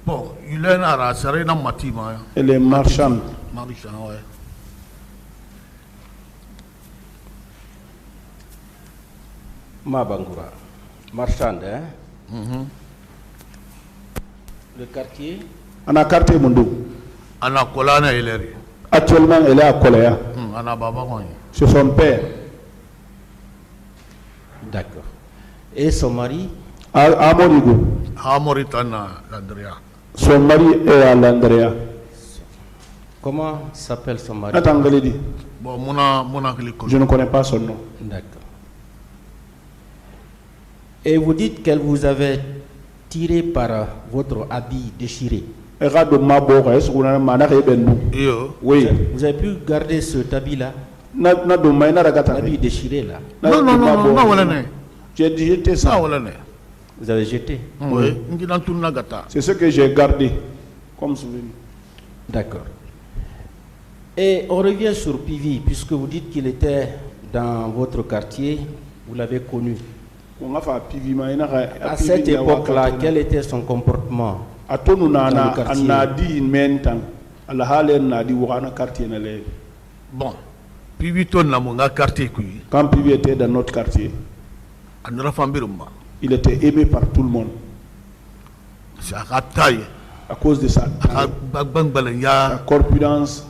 Bon, il est là, c'est rien dans Matima. Elle est marchande. Marchande, ouais. Mma Bangoura, marchande, hein? Le quartier? Ana quartier Mundo. Ana Kolana Eleri. Actuellement, elle est à Kolaya. Ana Baba. C'est son père. D'accord. Et son mari? Amorigo. Amoritana, l'Andrea. Son mari est à l'Andrea. Comment s'appelle son mari? Attends, bon, je ne connais pas son nom. D'accord. Et vous dites qu'elle vous avait tiré par votre habit déchiré. Oui. Vous avez pu garder cet habit-là? L'habit déchiré là? Non. J'ai jeté ça. Vous avez jeté? Oui. C'est ce que j'ai gardé comme souvenir. D'accord. Et on revient sur Pivi, puisque vous dites qu'il était dans votre quartier, vous l'avez connu. À cette époque-là, quel était son comportement dans le quartier? Bon, Pivi quand Pivi était dans notre quartier, il était aimé par tout le monde. C'est à taille. À cause de ça, la corpulence.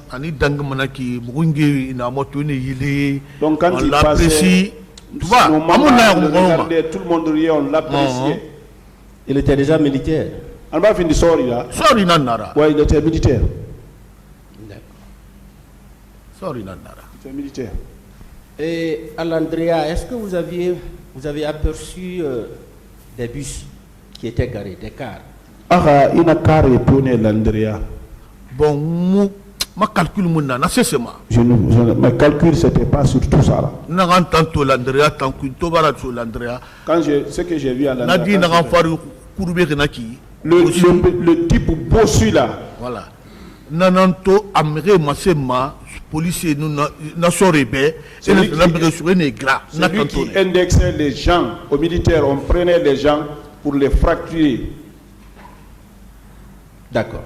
Donc quand il passait, tu vois, on regardait, tout le monde riait, on l'appréciait. Il était déjà militaire. Alba fin de sori là. Sori nanara. Ouais, il était militaire. Sori nanara. C'est militaire. Et à l'Andrea, est-ce que vous avez aperçu des bus qui étaient garés, des cars? Ah, il a carré tourné l'Andrea. Bon, ma calcul muna na sesema. Mes calculs c'était pas sur tout ça là. Na kan tanto l'Andrea tant que to bara sur l'Andrea. Ce que j'ai vu à l'Andrea. Na di na kan faru kurube na ki. Le type bossu là. Voilà. Nananto amere masema policier nous na sorebe et na bere sur une gras. Celui qui indexait les gens aux militaires, on prenait les gens pour les fracturer. D'accord.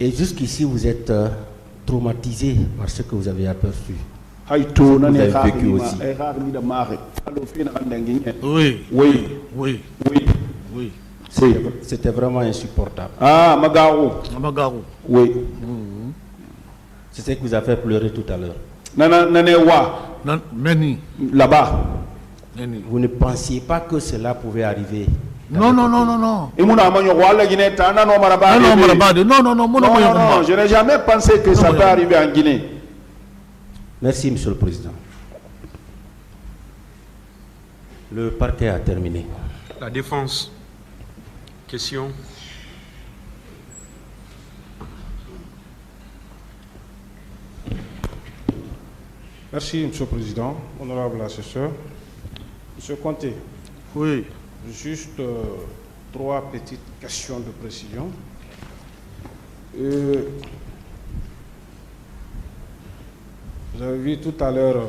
Et jusqu'ici, vous êtes traumatisé par ce que vous avez aperçu. Vous avez vécu aussi. Oui. Oui. Oui. Oui. Oui. C'était vraiment insupportable. Ah, Magaro. Magaro. Oui. C'est ce qui vous a fait pleurer tout à l'heure. Meni. Là-bas. Vous ne pensiez pas que cela pouvait arriver? Non. Non, je n'ai jamais pensé que ça peut arriver en Guinée. Merci, Monsieur le Président. Le parquet a terminé. La défense. Question. Merci, Monsieur le Président. Honorable assesseur. Monsieur Conté. Oui. Juste 3 petites questions de précision. Vous avez vu tout à l'heure,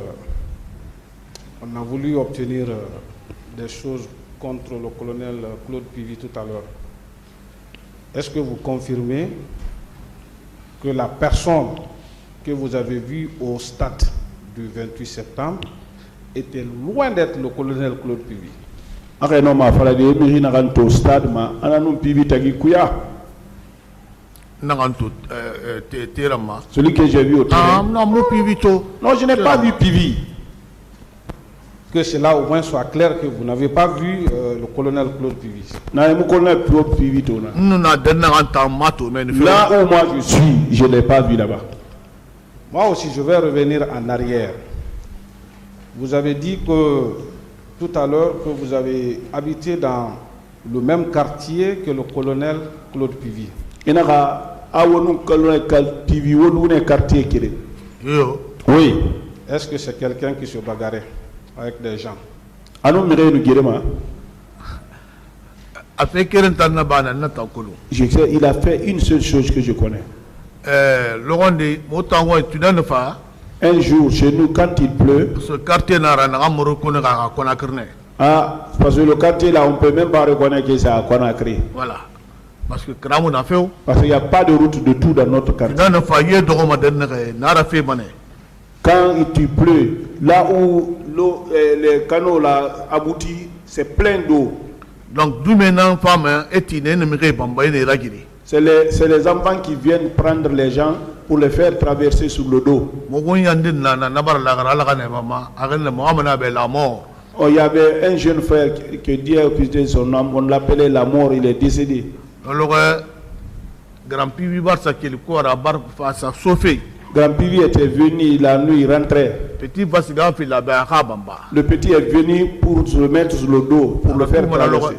on a voulu obtenir des choses contre le colonel Claude Pivy tout à l'heure. Est-ce que vous confirmez que la personne que vous avez vue au stade du 28 septembre était loin d'être le colonel Claude Pivy? Celui que j'ai vu au terrain. Non, je n'ai pas vu Pivy. Que cela au moins soit clair que vous n'avez pas vu le colonel Claude Pivy. Là où moi je suis, je ne l'ai pas vu là-bas. Moi aussi, je vais revenir en arrière. Vous avez dit que tout à l'heure que vous avez habité dans le même quartier que le colonel Claude Pivy. Oui. Est-ce que c'est quelqu'un qui se bagarrait avec des gens? Il a fait une seule chose que je connais. Un jour, chez nous, quand il pleut, parce que le quartier là, on ne peut même pas reconnaître que c'est à Conakry. Voilà. Parce qu'il n'y a pas de route de tout dans notre quartier. Quand il pleut, là où les canaux là aboutit, c'est plein d'eau. Donc, c'est les enfants qui viennent prendre les gens pour les faire traverser sur le dos. Oh, il y avait un jeune frère qui Dieu a puisé son âme, on l'appelait la mort, il est décédé. Grand Pivi était venu la nuit, il rentrait. Le petit est venu pour se le mettre sur le dos, pour le faire traverser.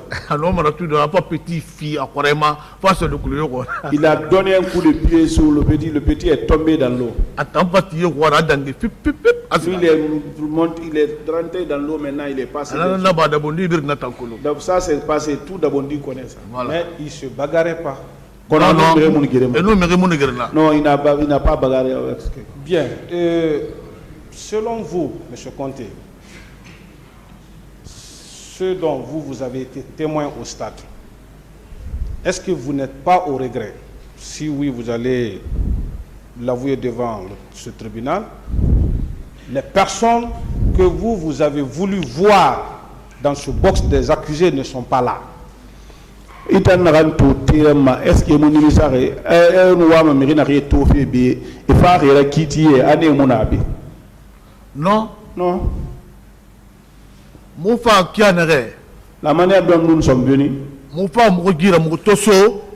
Il a donné un coup de pied sur le petit est tombé dans l'eau. Il est rentré dans l'eau, maintenant il est passé. Donc ça c'est passé, tout Dabondi connaît ça. Mais il ne se bagarrait pas. Non, il n'a pas bagarré avec ce. Bien. Selon vous, M. Conté, ce dont vous avez été témoin au stade, est-ce que vous n'êtes pas au regret? Si oui, vous allez l'avouer devant ce tribunal. Les personnes que vous avez voulu voir dans ce box des accusés ne sont pas là. Est-ce que mon non. La manière dont nous sommes venus.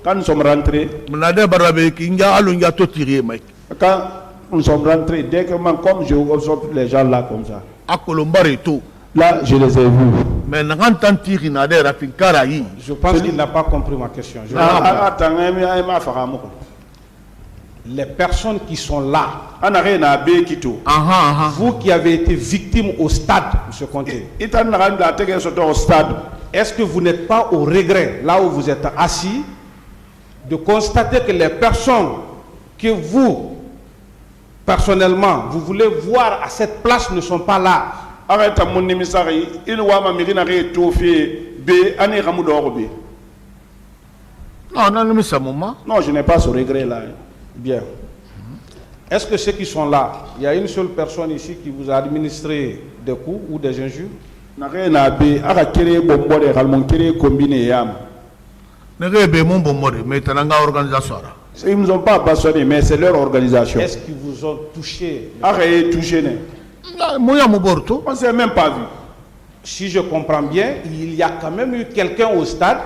Quand nous sommes rentrés, quand nous sommes rentrés, dès que comme je observe les gens là comme ça, là je les ai vus. Je pense qu'il n'a pas compris ma question. Les personnes qui sont là, vous qui avez été victime au stade, M. Conté, est-ce que vous n'êtes pas au regret, là où vous êtes assis, de constater que les personnes que vous, personnellement, vous voulez voir à cette place ne sont pas là? Non, je n'ai pas ce regret là. Bien. Est-ce que ceux qui sont là, il y a une seule personne ici qui vous a administré des coups ou des injures? Ils ne nous ont pas abandonnés, mais c'est leur organisation. Est-ce qu'ils vous ont touché? On ne s'est même pas vu. Si je comprends bien, il y a quand même eu quelqu'un au stade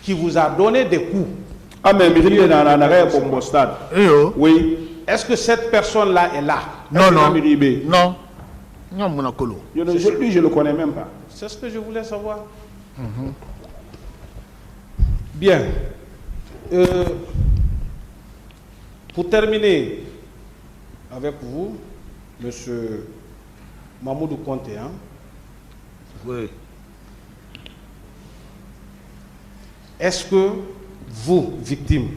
qui vous a donné des coups. Oui. Est-ce que cette personne-là est là? Non. Lui, je ne le connais même pas. C'est ce que je voulais savoir. Bien. Pour terminer avec vous, M. Mamoudou Conté, hein? Oui. Est-ce que vous, victimes,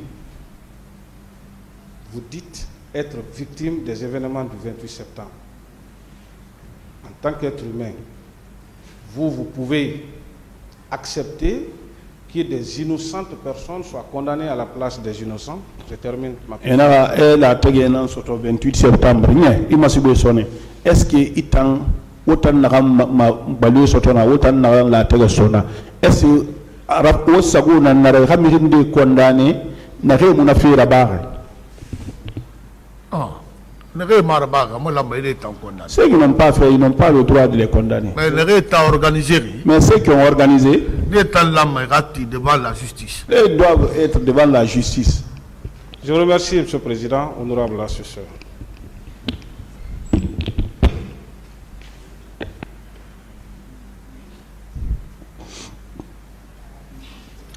vous dites être victime des événements du 28 septembre? En tant qu'être humain, vous pouvez accepter que des innocentes personnes soient condamnées à la place des innocents? Je termine ma question. Elle a été 28 septembre. Est-ce que Itan, autant n'a pas sotona, autant n'a la téléphone? Est-ce que au Sagou n'a pas été condamné, n'a pas fait la barre? Ceux qui n'ont pas fait, ils n'ont pas le droit de les condamner. Mais ceux qui ont organisé, devant la justice. Ils doivent être devant la justice. Je vous remercie, M. le Président, honorable assesseur.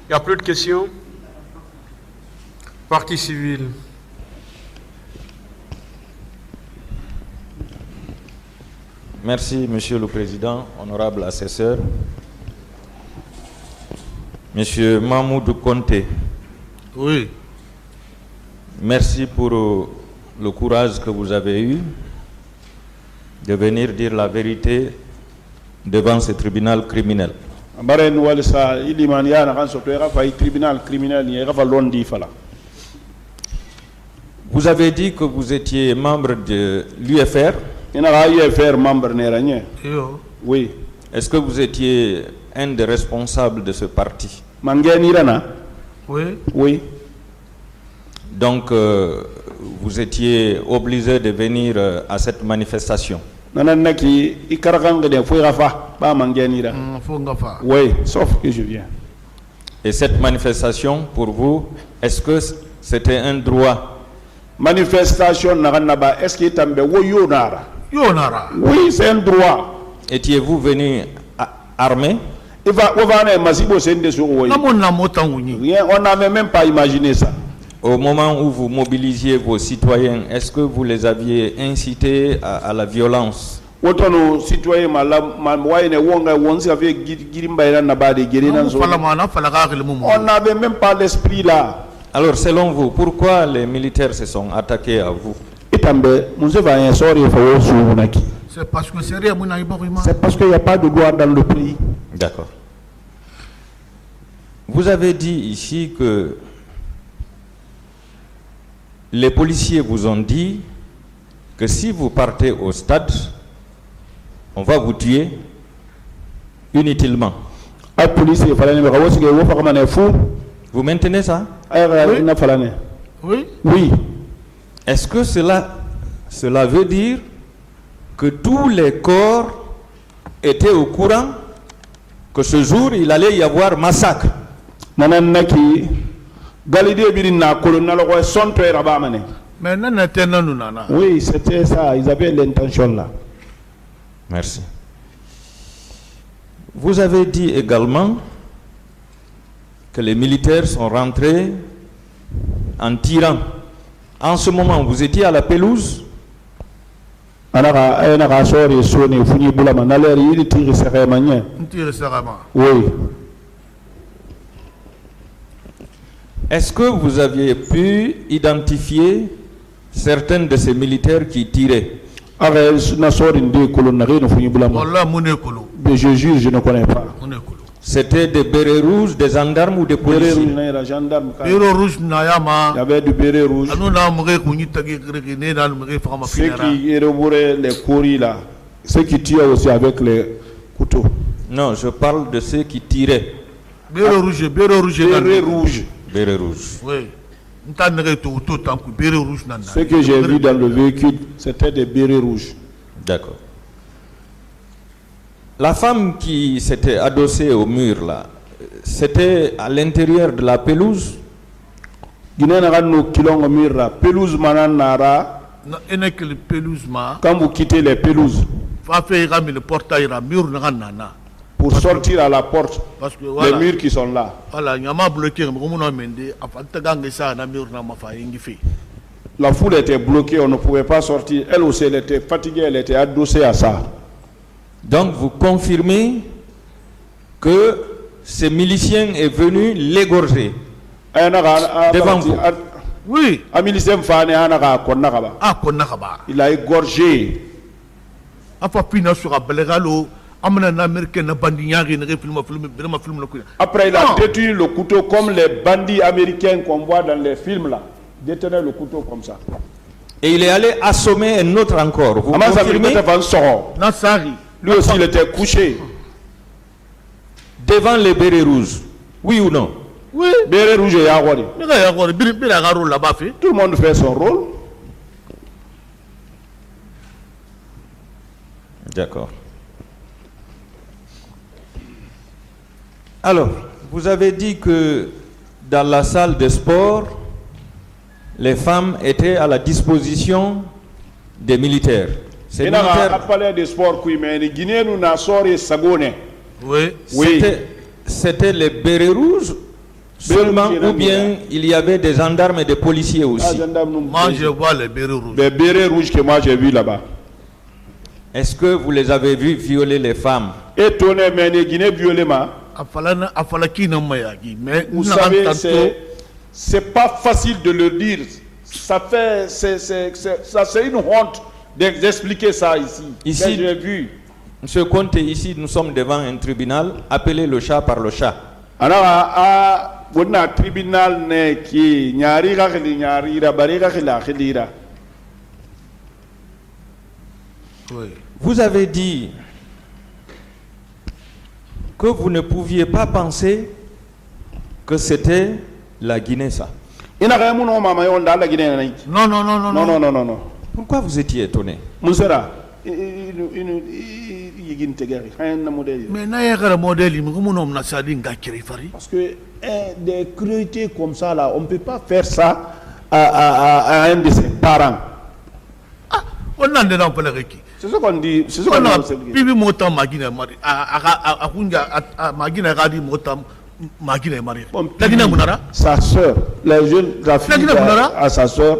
Il n'y a plus de questions? Partie civile. Merci, Monsieur le Président, honorable assesseur. Monsieur Mamoudou Conté. Oui. Merci pour le courage que vous avez eu de venir dire la vérité devant ce tribunal criminel. Vous avez dit que vous étiez membre de l'UFR. Oui. Est-ce que vous étiez un des responsables de ce parti? Oui. Oui. Donc, vous étiez obligé de venir à cette manifestation. Oui, sauf que je viens. Et cette manifestation, pour vous, est-ce que c'était un droit? Manifestation, est-ce qu'il est oui, c'est un droit. Étiez-vous venu armé? On n'avait même pas imaginé ça. Au moment où vous mobilisiez vos citoyens, est-ce que vous les aviez incités à la violence? On n'avait même pas l'esprit là. Alors, selon vous, pourquoi les militaires se sont attaqués à vous? C'est parce que c'est rien. C'est parce qu'il n'y a pas de loi dans le pays. D'accord. Vous avez dit ici que les policiers vous ont dit que si vous partez au stade, on va vous tuer inutilement. Vous maintenez ça? Oui. Oui. Est-ce que cela veut dire que tous les corps étaient au courant que ce jour il allait y avoir massacre? nananaki galide birina colonel ko sonto e rabamane. Mais nana tena nunana. Oui, c'était ça, ils avaient l'intention là. Merci. Vous avez dit également que les militaires sont rentrés en tirant. En ce moment, vous étiez à la pelouse? Oui. Est-ce que vous aviez pu identifier certains de ces militaires qui tiraient? Mais je jure, je ne connais pas. C'était des bérets rouges, des gendarmes ou des policiers? Il y avait du béret rouge. Ceux qui élaboraient les courriers là, ceux qui tiraient aussi avec les couteaux. Non, je parle de ceux qui tiraient. Béret rouge. Béret rouge. Béret rouge. Oui. Ce que j'ai vu dans le véhicule, c'était des bérets rouges. D'accord. La femme qui s'était adossée au mur là, c'était à l'intérieur de la pelouse? Quand vous quittez les pelouses, pour sortir à la porte, les murs qui sont là. La foule était bloquée, on ne pouvait pas sortir. Elle aussi, elle était fatiguée, elle était adossée à ça. Donc vous confirmez que ce milicien est venu l'égorger devant vous? Oui. Il a égorgé. Après, il a détruit le couteau comme les bandits américains qu'on voit dans les films là. Détenaient le couteau comme ça. Et il est allé assommer un autre encore. Vous confirmez? Lui aussi, il était couché. Devant les bérets rouges. Oui ou non? Oui. Béret rouge et Yagori. Tout le monde fait son rôle. D'accord. Alors, vous avez dit que dans la salle de sport, les femmes étaient à la disposition des militaires. Ces militaires... Oui. C'était les bérets rouges seulement, ou bien il y avait des gendarmes et des policiers aussi? Moi, je vois les bérets rouges. Les bérets rouges que moi j'ai vus là-bas. Est-ce que vous les avez vus violer les femmes? Étonné, mais les Guinéens violés. Vous savez, c'est pas facile de le dire. C'est une honte d'expliquer ça ici. Ici, j'ai vu. Monsieur Conte, ici nous sommes devant un tribunal. Appelez le chat par le chat. Alors, on a un tribunal qui vous avez dit que vous ne pouviez pas penser que c'était la Guinée, ça. Non. Pourquoi vous étiez étonné? Mais parce que des cruautés comme ça là, on ne peut pas faire ça à un de ses parents. C'est ce qu'on dit. C'est ce qu'on dit. Sa soeur, la fille à sa soeur,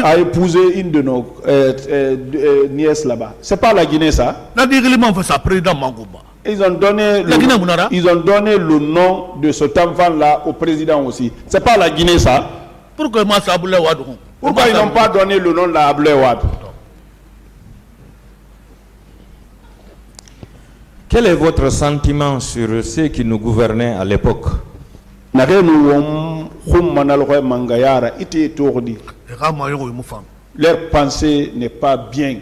a épousé une de nos nièces là-bas. C'est pas la Guinée ça? Ils ont donné le nom de cet enfant-là au président aussi. C'est pas la Guinée ça? Pourquoi ils n'ont pas donné le nom de la Abdoulaye Wade? Quel est votre sentiment sur ceux qui nous gouvernaient à l'époque? Leur pensée n'est pas bien.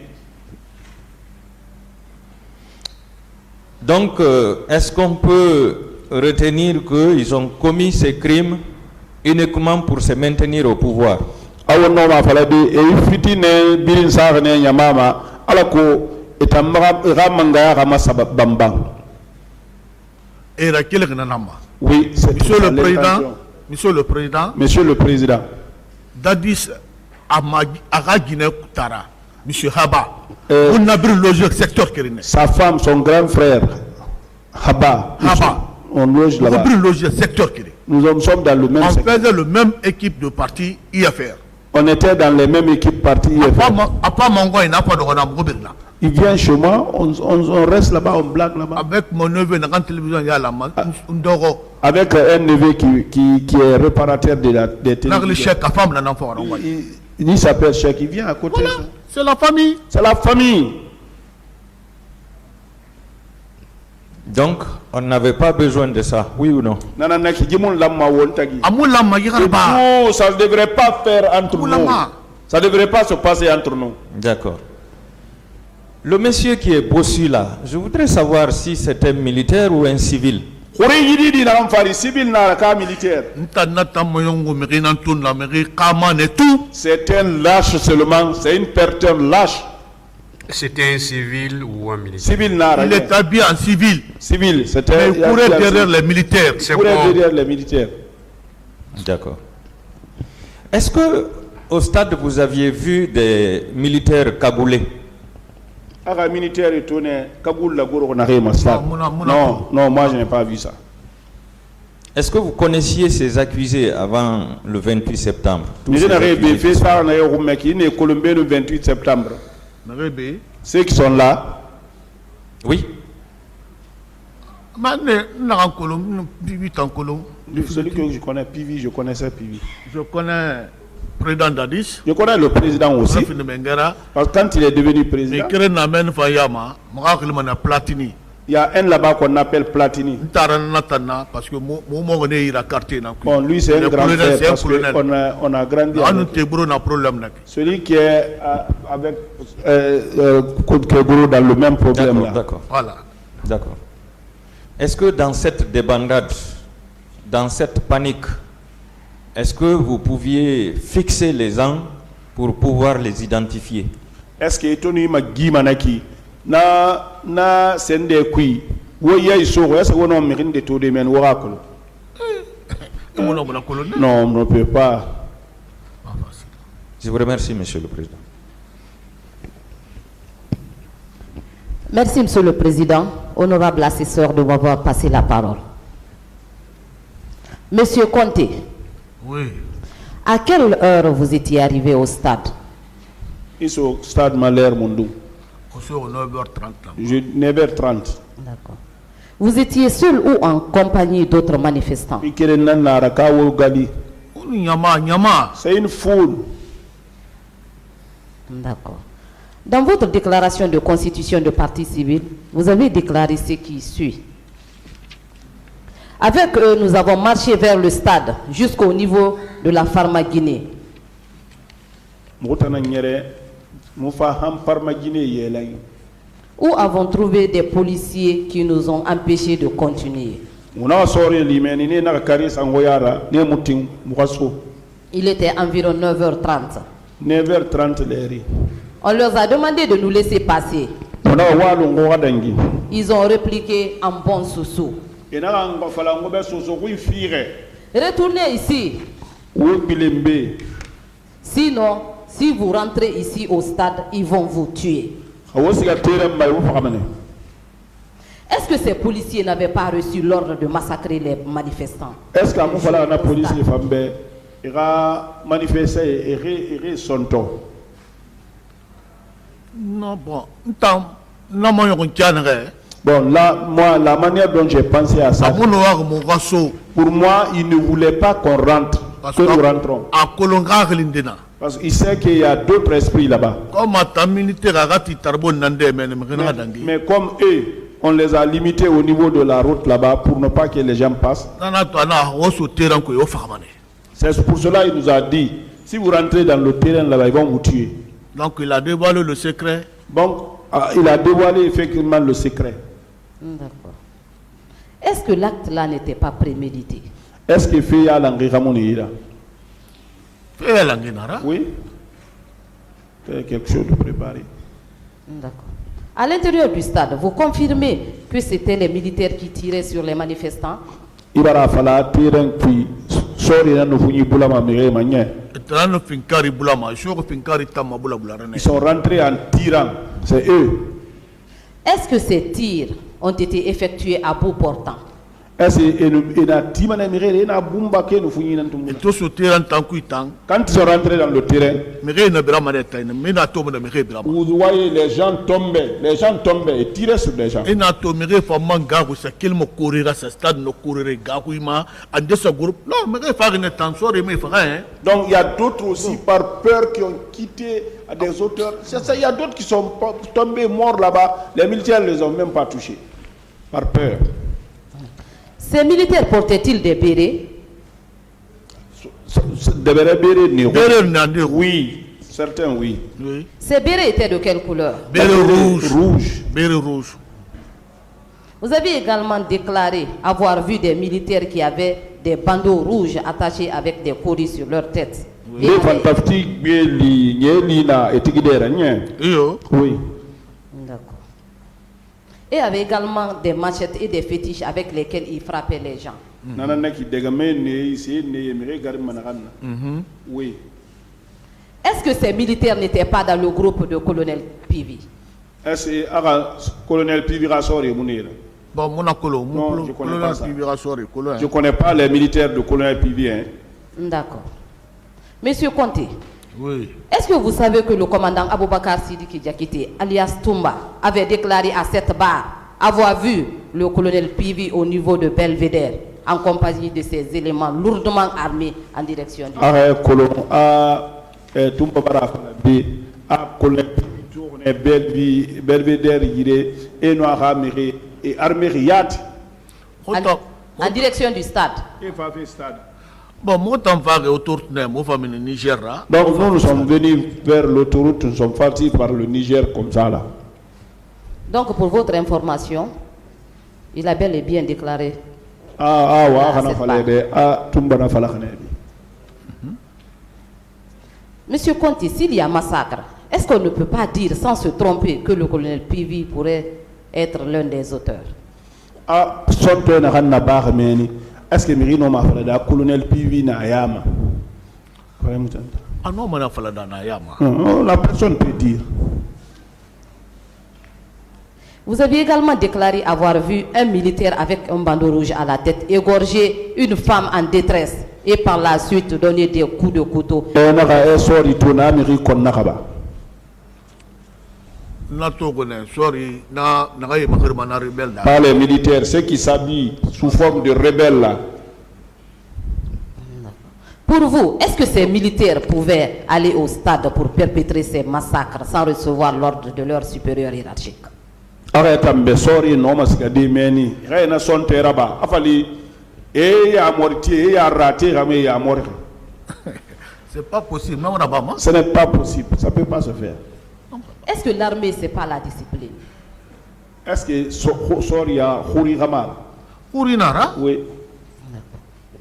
Donc, est-ce qu'on peut retenir qu'ils ont commis ces crimes uniquement pour se maintenir au pouvoir? Oui, c'est Monsieur le Président. Monsieur le Président. Dadis Guinée Tara. Monsieur Haba. On a vu le secteur Kérine. Sa femme, son grand frère, Haba. On loge là-bas. On a vu le secteur Kérine. Nous sommes dans le même secteur. secteur. On faisait le même équipe de parti IFR. On était dans les mêmes équipes parti IFR. Il vient chez moi, on reste là-bas, on blague là-bas. Avec mon neveu, dans la télévision, il y a la avec un neveu qui est réparateur des télévisions. Il s'appelle Cheikh, il vient à côté. Voilà, c'est la famille. C'est la famille. Donc, on n'avait pas besoin de ça, oui ou non? Ça ne devrait pas faire entre nous. Ça ne devrait pas se passer entre nous. D'accord. Le monsieur qui est bossu là, je voudrais savoir si c'est un militaire ou un civil. C'est un lâche seulement, c'est une personne lâche. C'était un civil ou un militaire? Civil, il est habillé en civil. Civil, c'était. Il courait derrière les militaires. Il courait derrière les militaires. D'accord. Est-ce que au stade vous aviez vu des militaires cagoulés? Non, moi je n'ai pas vu ça. Est-ce que vous connaissiez ces accusés avant le 28 septembre? Je n'aurais pas fait ça le 28 septembre. Ceux qui sont là. Oui. Celui que je connais, Pivi, je connaissais Pivi. Je connais le président Dadis. Je connais le président aussi. Parce que quand il est devenu président, il y a un là-bas qu'on appelle Platini. Bon, lui c'est un grand frère parce qu'on a grandi avec. Celui qui est avec Koudkebourou dans le même problème là. D'accord. Voilà. D'accord. Est-ce que dans cette débandade, dans cette panique, est-ce que vous pouviez fixer les gens pour pouvoir les identifier? Est-ce que Tony Magui Manaki na sende kui woya iso est-ce qu'on a mérite de tout de men oracle? Non, on ne peut pas. Je vous remercie, Monsieur le Président. Merci, Monsieur le Président. Honorable assesseur, de m'avoir passé la parole. Monsieur Conté. Oui. À quelle heure vous étiez arrivé au stade? Ici au stade Malher Mondou. 9h30. 9h30. D'accord. Vous étiez seul ou en compagnie d'autres manifestants? C'est une foule. D'accord. Dans votre déclaration de constitution de parti civil, vous avez déclaré ce qui suit. Avec eux, nous avons marché vers le stade jusqu'au niveau de la Pharma-Guinée. Où avons trouvé des policiers qui nous ont empêchés de continuer. Il était environ 9h30. 9h30 On leur a demandé de nous laisser passer. Ils ont répliqué en bon sous-sous. Retournez ici. Sinon, si vous rentrez ici au stade, ils vont vous tuer. Est-ce que ces policiers n'avaient pas reçu l'ordre de massacrer les manifestants? Est-ce que la police manifester son temps? Non, bon. Bon, là, moi, la manière dont j'ai pensé à ça, pour moi, il ne voulait pas qu'on rentre, que nous rentrons. Parce qu'il sait qu'il y a d'autres esprits là-bas. Mais comme eux, on les a limités au niveau de la route là-bas pour ne pas que les gens passent. C'est pour cela qu'il nous a dit, si vous rentrez dans le terrain là-bas, ils vont vous tuer. Donc il a dévoilé le secret. Donc il a dévoilé effectivement le secret. D'accord. Est-ce que l'acte là n'était pas prémédité? Est-ce que Féa Languiramonira? Féa Languinara? Oui. C'est quelque chose de préparé. D'accord. À l'intérieur du stade, vous confirmez que c'était les militaires qui tiraient sur les manifestants? ibara fala terrain puis sori na no funyi bulama mere manye. Ils sont rentrés en tirant, c'est eux. Est-ce que ces tirs ont été effectués à bout portant? Quand ils sont rentrés dans le terrain, vous voyez les gens tombaient et tiraient sur les gens. Donc il y a d'autres aussi par peur qui ont quitté des auteurs. Il y a d'autres qui sont tombés morts là-bas. Les militaires ne les ont même pas touchés par peur. Ces militaires portaient-ils des bérets? Des bérets? Oui, certains oui. Ces bérets étaient de quelle couleur? Rouge. Béret rouge. Vous avez également déclaré avoir vu des militaires qui avaient des bandeaux rouges attachés avec des cordis sur leur tête. Oui. D'accord. Et avait également des machettes et des fétiches avec lesquels ils frappaient les gens. Oui. Est-ce que ces militaires n'étaient pas dans le groupe de colonel Pivi? Est-ce que le colonel Pivi rassort? Bon, non, je connais pas ça. Je connais pas les militaires de colonel Pivi. Hein. D'accord. Monsieur Conté, oui. Est-ce que vous savez que le commandant Aboubakar Sidiki Diakité, alias Toumba, avait déclaré à cette barre avoir vu le colonel Pivi au niveau de Belvédère en compagnie de ses éléments lourdement armés en direction du... Toumba colonel Pivi Belvédère et Noira et armée Riyad en direction du stade. Bon, moi, autour de Niger. Donc, nous sommes venus vers l'autoroute, nous sommes partis par le Niger comme ça là. Donc, pour votre information, il a bel et bien déclaré. Monsieur Conti, s'il y a massacre, est-ce qu'on ne peut pas dire sans se tromper que le colonel Pivi pourrait être l'un des auteurs? Est-ce que Mirino m'a fait le colonel Pivi na Yama? Ah non, mais Yama. La personne peut dire. Vous avez également déclaré avoir vu un militaire avec un bandeau rouge à la tête égorger une femme en détresse et par la suite donner des coups de couteau. Pas les militaires, ceux qui s'habillent sous forme de rebelles là. Pour vous, est-ce que ces militaires pouvaient aller au stade pour perpétrer ces massacres sans recevoir l'ordre de leur supérieur hiérarchique? C'est pas possible, ce n'est pas possible, ça ne peut pas se faire. Est-ce que l'armée, ce n'est pas la discipline? Est-ce que Soria Khouri Ramal? Oui.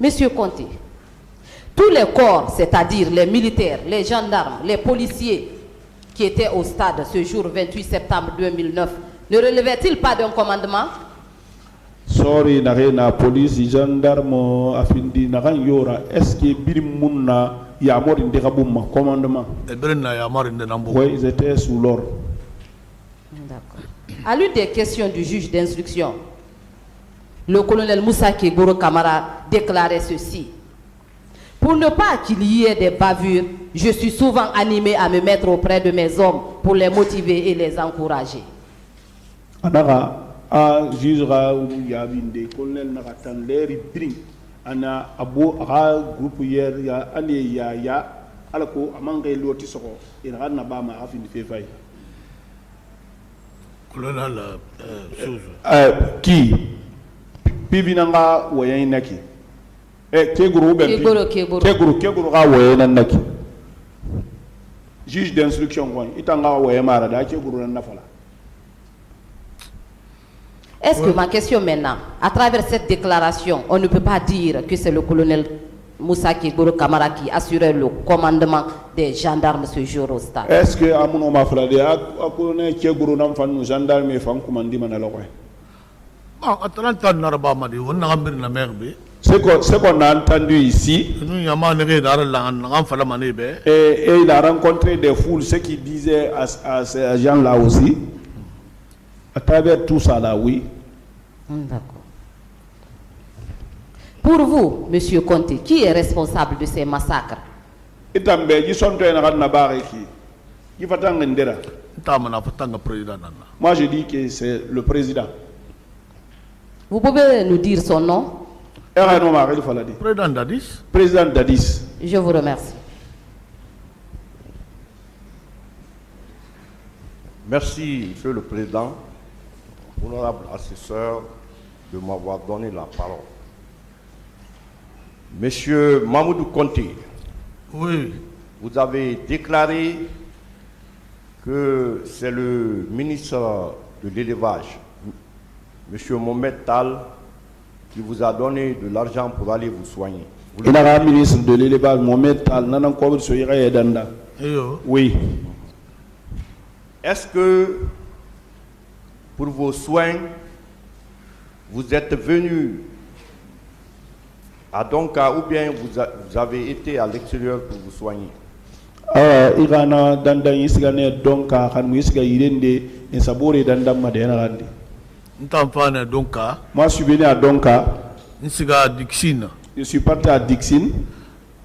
Monsieur Conté, tous les corps, c'est-à-dire les militaires, les gendarmes, les policiers qui étaient au stade ce jour 28 septembre 2009, ne relevaient-ils pas d'un commandement? Sorry, na police, gendarme, afindi, na yora. Est-ce que Birimuna Yamor Indekabuma, commandement? Oui, ils étaient sous l'ordre. D'accord. À l'une des questions du juge d'instruction, le colonel Moussa Kegoro Kamara déclarait ceci: pour ne pas qu'il y ait des bavures, je suis souvent animé à me mettre auprès de mes hommes pour les motiver et les encourager. Jugera Yabinde, colonel Naratan, l'air drink, Ana Abo, groupe hier, ya Ali ya Alako, Amanga Lotisoro, et Ranabama afin de faire. Colonel qui Pivinanga Wayanaki. Keguru Wayanaki. Juge d'instruction, Itanga Wayamara, Keguru Nafala. Est-ce que ma question maintenant, à travers cette déclaration, on ne peut pas dire que c'est le colonel Moussa Kegoro Kamara qui assurait le commandement des gendarmes ce jour au stade? Est-ce que Amouno Mafrade a colonel Kegoro Namfan, gendarme et femme commandé Manaloé? Ce qu'on a entendu ici, et il a rencontré des foules, ce qu'il disait à ces gens-là aussi, à travers tout ça là, oui. D'accord. Pour vous, M. Conté, qui est responsable de ces massacres? Moi, je dis que c'est le président. Vous pouvez nous dire son nom? Président Dadis. Président Dadis. Je vous remercie. Merci, Monsieur le Président, honorable assesseur, de m'avoir donné la parole. Monsieur Mamoudou Conté, oui. Vous avez déclaré que c'est le ministre de l'élevage, Monsieur Mohamed Tal, qui vous a donné de l'argent pour aller vous soigner. Il a un ministre de l'élevage, Mohamed Tal, oui. Est-ce que pour vos soins, vous êtes venu à Donka ou bien vous avez été à l'extérieur pour vous soigner? Moi, je suis venu à Donka. Je suis parti à Dixine.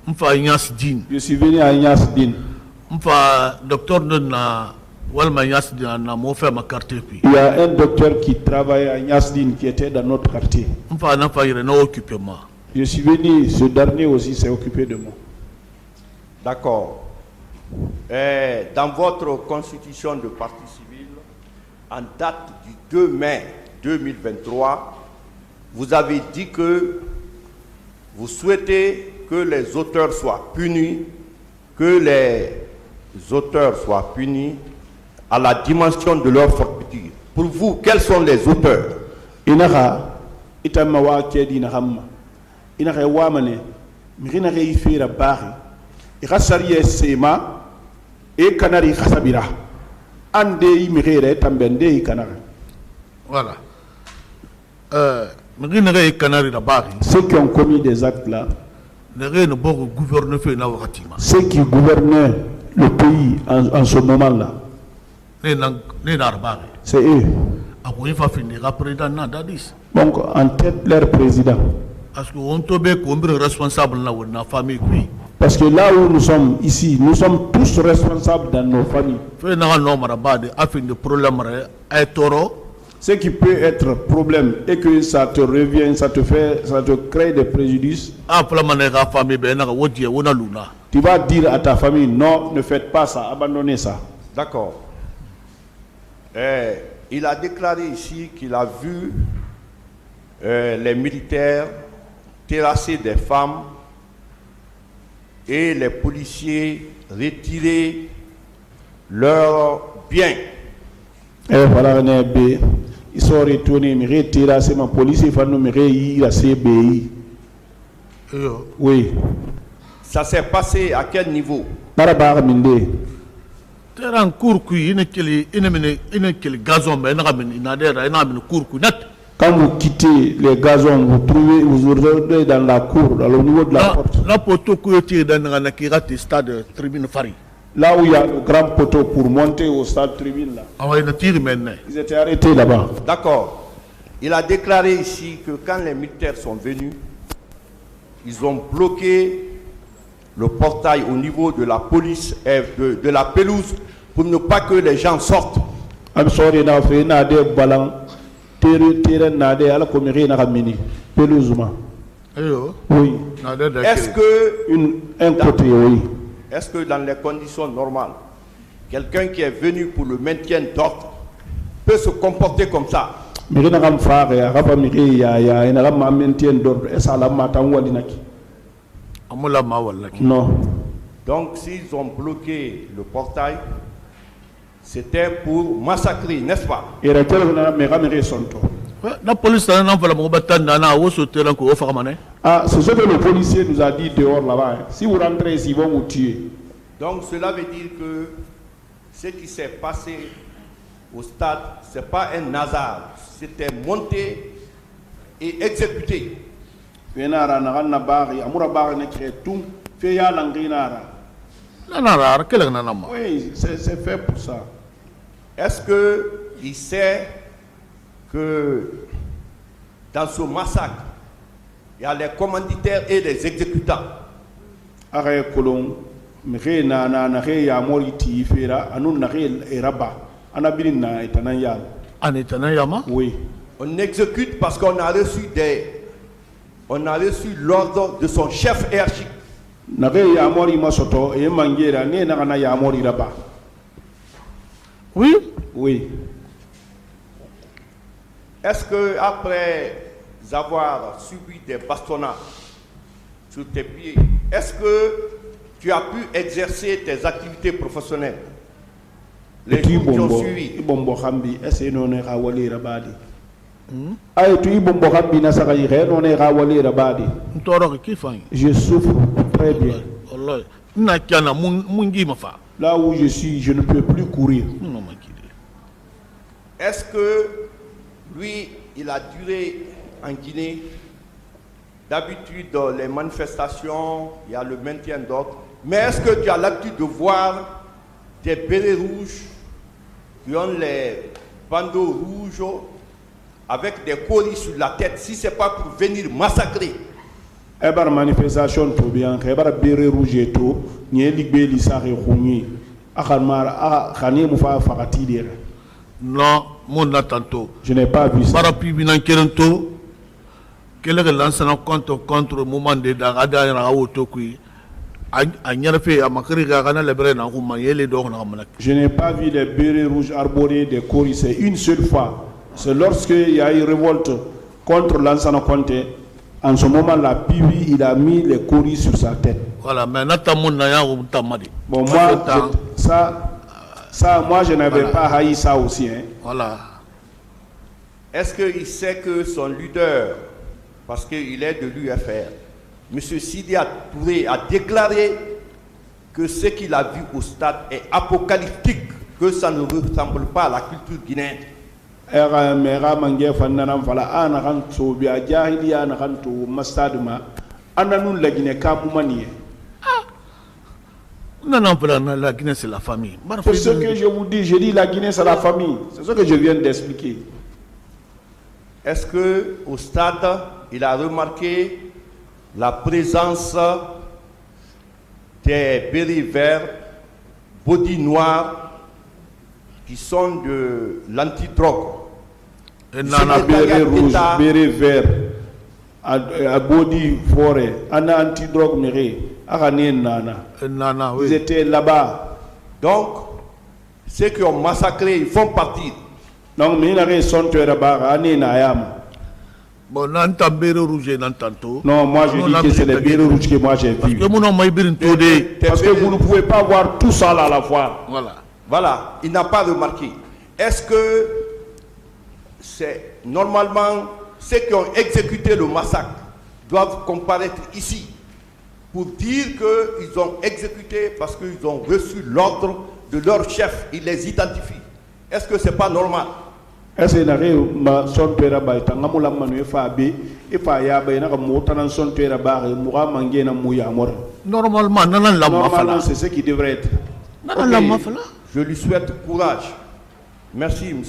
Je suis venu à Ignasdine. Il y a un docteur qui travaille à Ignasdine qui était dans notre quartier. Je suis venu, ce dernier aussi s'est occupé de moi. D'accord. Dans votre constitution de partie civile, en date du 2 mai 2023, vous avez dit que vous souhaitez que les auteurs soient punis, à la dimension de leur forfaiture. Pour vous, quels sont les auteurs? Voilà. Ceux qui ont commis des actes là, ceux qui gouvernaient le pays en ce moment là, c'est eux. Donc en tête leur président. Parce que là où nous sommes ici, nous sommes tous responsables dans nos familles. Ce qui peut être problème et que ça te revient, ça te crée des préjudices. Tu vas dire à ta famille, non, ne faites pas ça, abandonnez ça. D'accord. Il a déclaré ici qu'il a vu les militaires terrasser des femmes et les policiers retirer leurs biens. Et voilà, ils sont retournés, mais terrasser ma police, il faut nous la CBI. Oui. Ça s'est passé à quel niveau? Quand vous quittez les gazons, vous retrouvez dans la cour, au niveau de la porte. Là où il y a le grand poteau pour monter au stade tribune, là. Ils étaient arrêtés là-bas. D'accord. Il a déclaré ici que quand les militaires sont venus, ils ont bloqué le portail au niveau de la police et de la pelouse pour ne pas que les gens sortent. I'm sorry, now, oui. Est-ce que un côté, oui. Est-ce que dans les conditions normales, quelqu'un qui est venu pour le maintien d'ordre peut se comporter comme ça? Non. Donc s'ils ont bloqué le portail, c'était pour massacrer, n'est-ce pas? Ah, c'est ce que le policier nous a dit dehors là-bas. Si vous rentrez ici, ils vont vous tuer. Donc cela veut dire que ce qui s'est passé au stade, ce n'est pas un hasard. C'était monté et exécuté. Oui, c'est fait pour ça. Est-ce qu'il sait que dans ce massacre, il y a les commanditaires et les exécutants? Oui. On exécute parce qu'on a reçu l'ordre de son chef hiérarchique. Oui. Oui. Est-ce que après avoir subi des bastonnades sur tes pieds, est-ce que tu as pu exercer tes activités professionnelles? Les jours qui ont suivi. Je souffre très bien. Là où je suis, je ne peux plus courir. Est-ce que lui, il a duré en Guinée? D'habitude, dans les manifestations, il y a le maintien d'ordre. Mais est-ce que tu as l'habitude de voir des bérets rouges qui ont les bandeaux rouges avec des colis sur la tête, si ce n'est pas pour venir massacrer? Manifestation tout bien, béret rouge et tout, non, mon tantôt. Je n'ai pas vu ça. Quel est l'ancien contre le moment de Dagada et Raotokui? Je n'ai pas vu les bérets rouges arborés des coris, c'est une seule fois. C'est lorsqu'il y a eu révolte contre l'ancien Conte. En ce moment, la Pivi, il a mis les coris sur sa tête. Voilà, mais bon, moi, je n'avais pas haï ça aussi. Hein. Voilà. Est-ce qu'il sait que son leader, parce qu'il est de l'UFR, M. Sidia Touré a déclaré que ce qu'il a vu au stade est apocalyptique, que ça ne ressemble pas à la culture guinéenne? Non, la Guinée c'est la famille. C'est ce que je vous dis, je dis la Guinée c'est la famille. C'est ce que je viens d'expliquer. Est-ce qu'au stade, il a remarqué la présence des bérets verts, body noirs, qui sont de l'antidrogue? Nana béret rouge, béret vert, à body forêt, ana antidrogue méré, ils étaient là-bas. Donc, ceux qui ont massacré, ils font partie. Donc, mais ils sont là-bas, bon, n'entend béret rouge et n'entend. Non, moi je dis que c'est les bérets rouges que moi j'ai vus. Parce que vous ne pouvez pas voir tout ça là à la fois. Voilà, il n'a pas remarqué. Est-ce que c'est normalement ceux qui ont exécuté le massacre doivent comparaître ici pour dire qu'ils ont exécuté parce qu'ils ont reçu l'ordre de leur chef, ils les identifient? Est-ce que ce n'est pas normal? Est-ce que normalement c'est ce qui devrait être. Okay. Je lui souhaite courage. Merci M.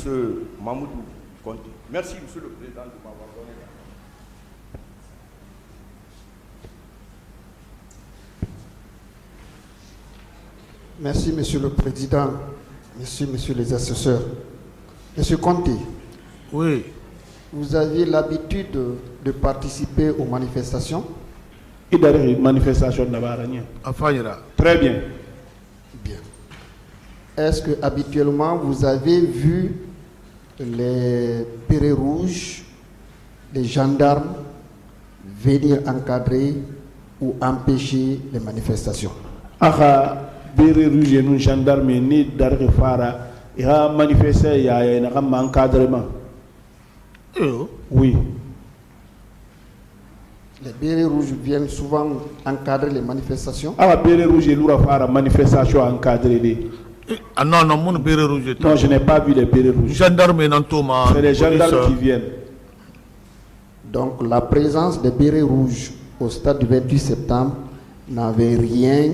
Mamoudou Conti. Merci M. le Président de m'avoir donné la parole. Merci Monsieur le Président, Messieurs les assesseurs. Monsieur Conti, oui. Vous aviez l'habitude de participer aux manifestations? Très bien. Bien. Est-ce que habituellement vous avez vu les bérets rouges, les gendarmes venir encadrer ou empêcher les manifestations? Bérets rouges et nous gendarmes ni d'Arrefara, il a manifesté, il y a un encadrement. Oui. Les bérets rouges viennent souvent encadrer les manifestations? Ah, bérets rouges et l'ourafara, manifestation encadrée. Ah non, mon béret rouge. Non, je n'ai pas vu les bérets rouges. Gendarmes et Nantoma. C'est les gendarmes qui viennent. Donc la présence des bérets rouges au stade du 28 septembre n'avait rien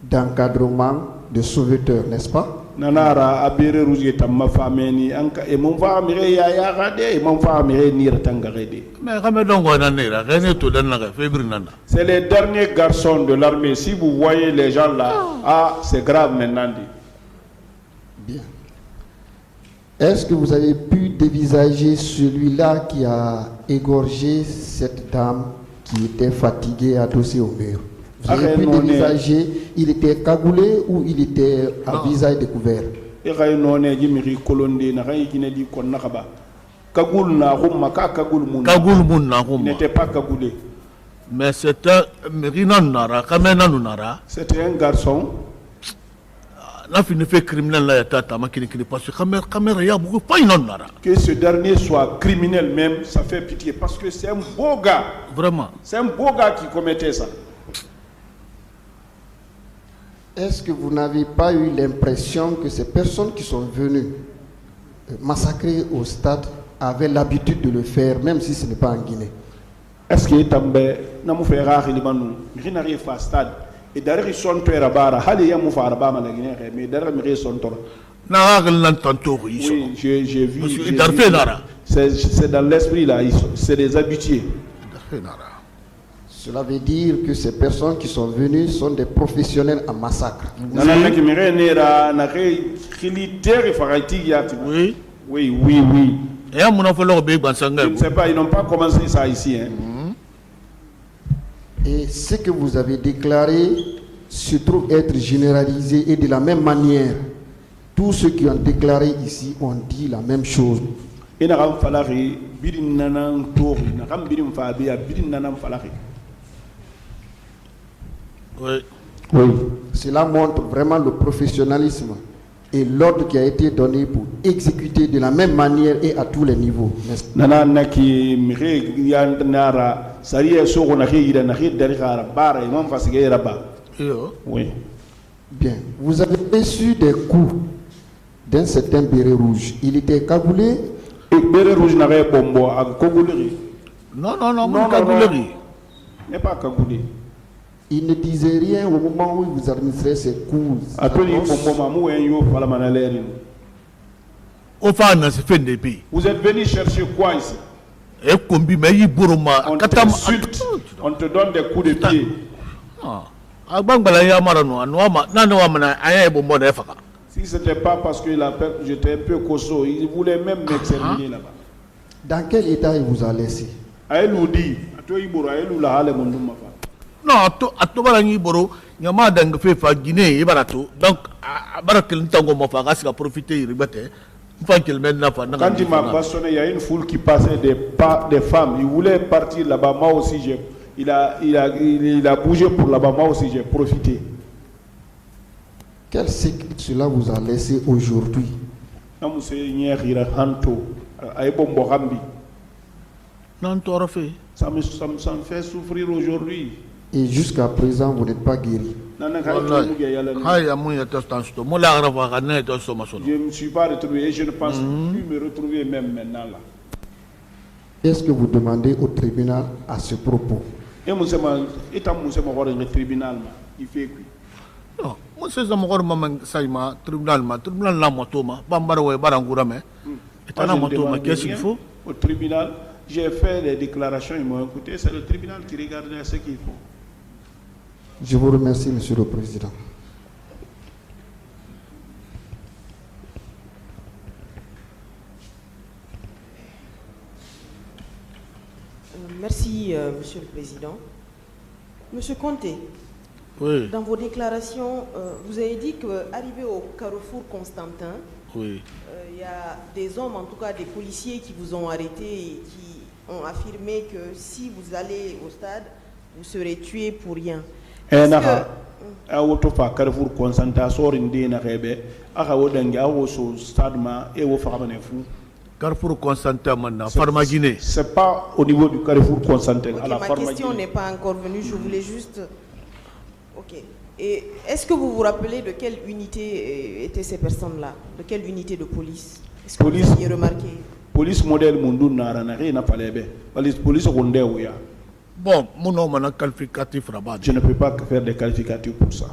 d'encadrement de sauveteur, n'est-ce pas? Nanara abere rouge tamma fameni anka e mon fa mire ya gade e mon fa mire ni ratanga gade. Mais comme donc on en est là, rien tout dans la février nana. C'est les derniers garçons de l'armée. Si vous voyez les gens là, c'est grave maintenant. Bien. Est-ce que vous avez pu dévisager celui-là qui a égorgé cette dame qui était fatiguée, adossée au mur? Vous avez pu dévisager, il était cagoulé ou il était à visage découvert? Il n'était pas cagoulé. Mais c'était un garçon. Que ce dernier soit criminel même, ça fait pitié parce que c'est un beau gars. Vraiment. C'est un beau gars qui commettait ça. Est-ce que vous n'avez pas eu l'impression que ces personnes qui sont venues massacrer au stade avaient l'habitude de le faire, même si ce n'est pas en Guinée? Est-ce que vous fait rare il n'arrive pas au stade et derrière ils sont tous rabara hali ya mufa araba ma Guinée mais derrière ils sont tous oui j'ai vu c'est dans l'esprit là, c'est des habitués. Cela veut dire que ces personnes qui sont venues sont des professionnels en massacre. Oui. Oui. Je ne sais pas, ils n'ont pas commencé ça ici. Hein. Et ce que vous avez déclaré se trouve être généralisé et de la même manière. Tous ceux qui ont déclaré ici ont dit la même chose. Oui. Cela montre vraiment le professionnalisme et l'ordre qui a été donné pour exécuter de la même manière et à tous les niveaux. Oui. Bien. Vous avez reçu des coups d'un certain béret rouge. Il était cagoulé. Béret rouge n'avait pas cagoulé. Non, cagoulé. N'est pas cagoulé. Il ne disait rien au moment où vous administrez ces coups. Vous êtes venu chercher quoi ici? On t'insulte, on te donne des coups de pied. Si ce n'était pas parce que j'étais un peu costaud, il voulait même m'exterminer là-bas. Dans quel état il vous a laissé? Non, donc profiter. Quand il m'a bastonné, il y a une foule qui passait des femmes. Il voulait partir là-bas. Moi aussi, il a bougé pour là-bas. Moi aussi, j'ai profité. Quel cycle cela vous a laissé aujourd'hui? Ça me fait souffrir aujourd'hui. Et jusqu'à présent, vous n'êtes pas guéri. Je ne me suis pas retrouvé et je ne pense plus me retrouver même maintenant là. Qu'est-ce que vous demandez au tribunal à ce propos? Et le tribunal, il fait quoi? Qu'est-ce qu'il faut? Au tribunal, j'ai fait des déclarations, ils m'ont écouté, c'est le tribunal qui regarde ce qu'il faut. Je vous remercie, Monsieur le Président. Merci, Monsieur le Président. Monsieur Conté, oui. Dans vos déclarations, vous avez dit qu'arrivé au carrefour Constantin, oui. Il y a des hommes, en tout cas des policiers, qui vous ont arrêté et qui ont affirmé que si vous allez au stade, vous serez tué pour rien. Carrefour Constantin, Carrefour Constantin maintenant, Pharmaguinée. C'est pas au niveau du Carrefour Constantin. Okay, ma question n'est pas encore venue, je voulais juste... Ok. Et est-ce que vous vous rappelez de quelle unité étaient ces personnes-là? De quelle unité de police? Est-ce que vous aviez remarqué? Police modèle mundu nara na rien na palebe. Police rondé ou ya. Bon, mon nom est qualificatif rabat. Je ne peux pas faire des qualificatifs pour ça.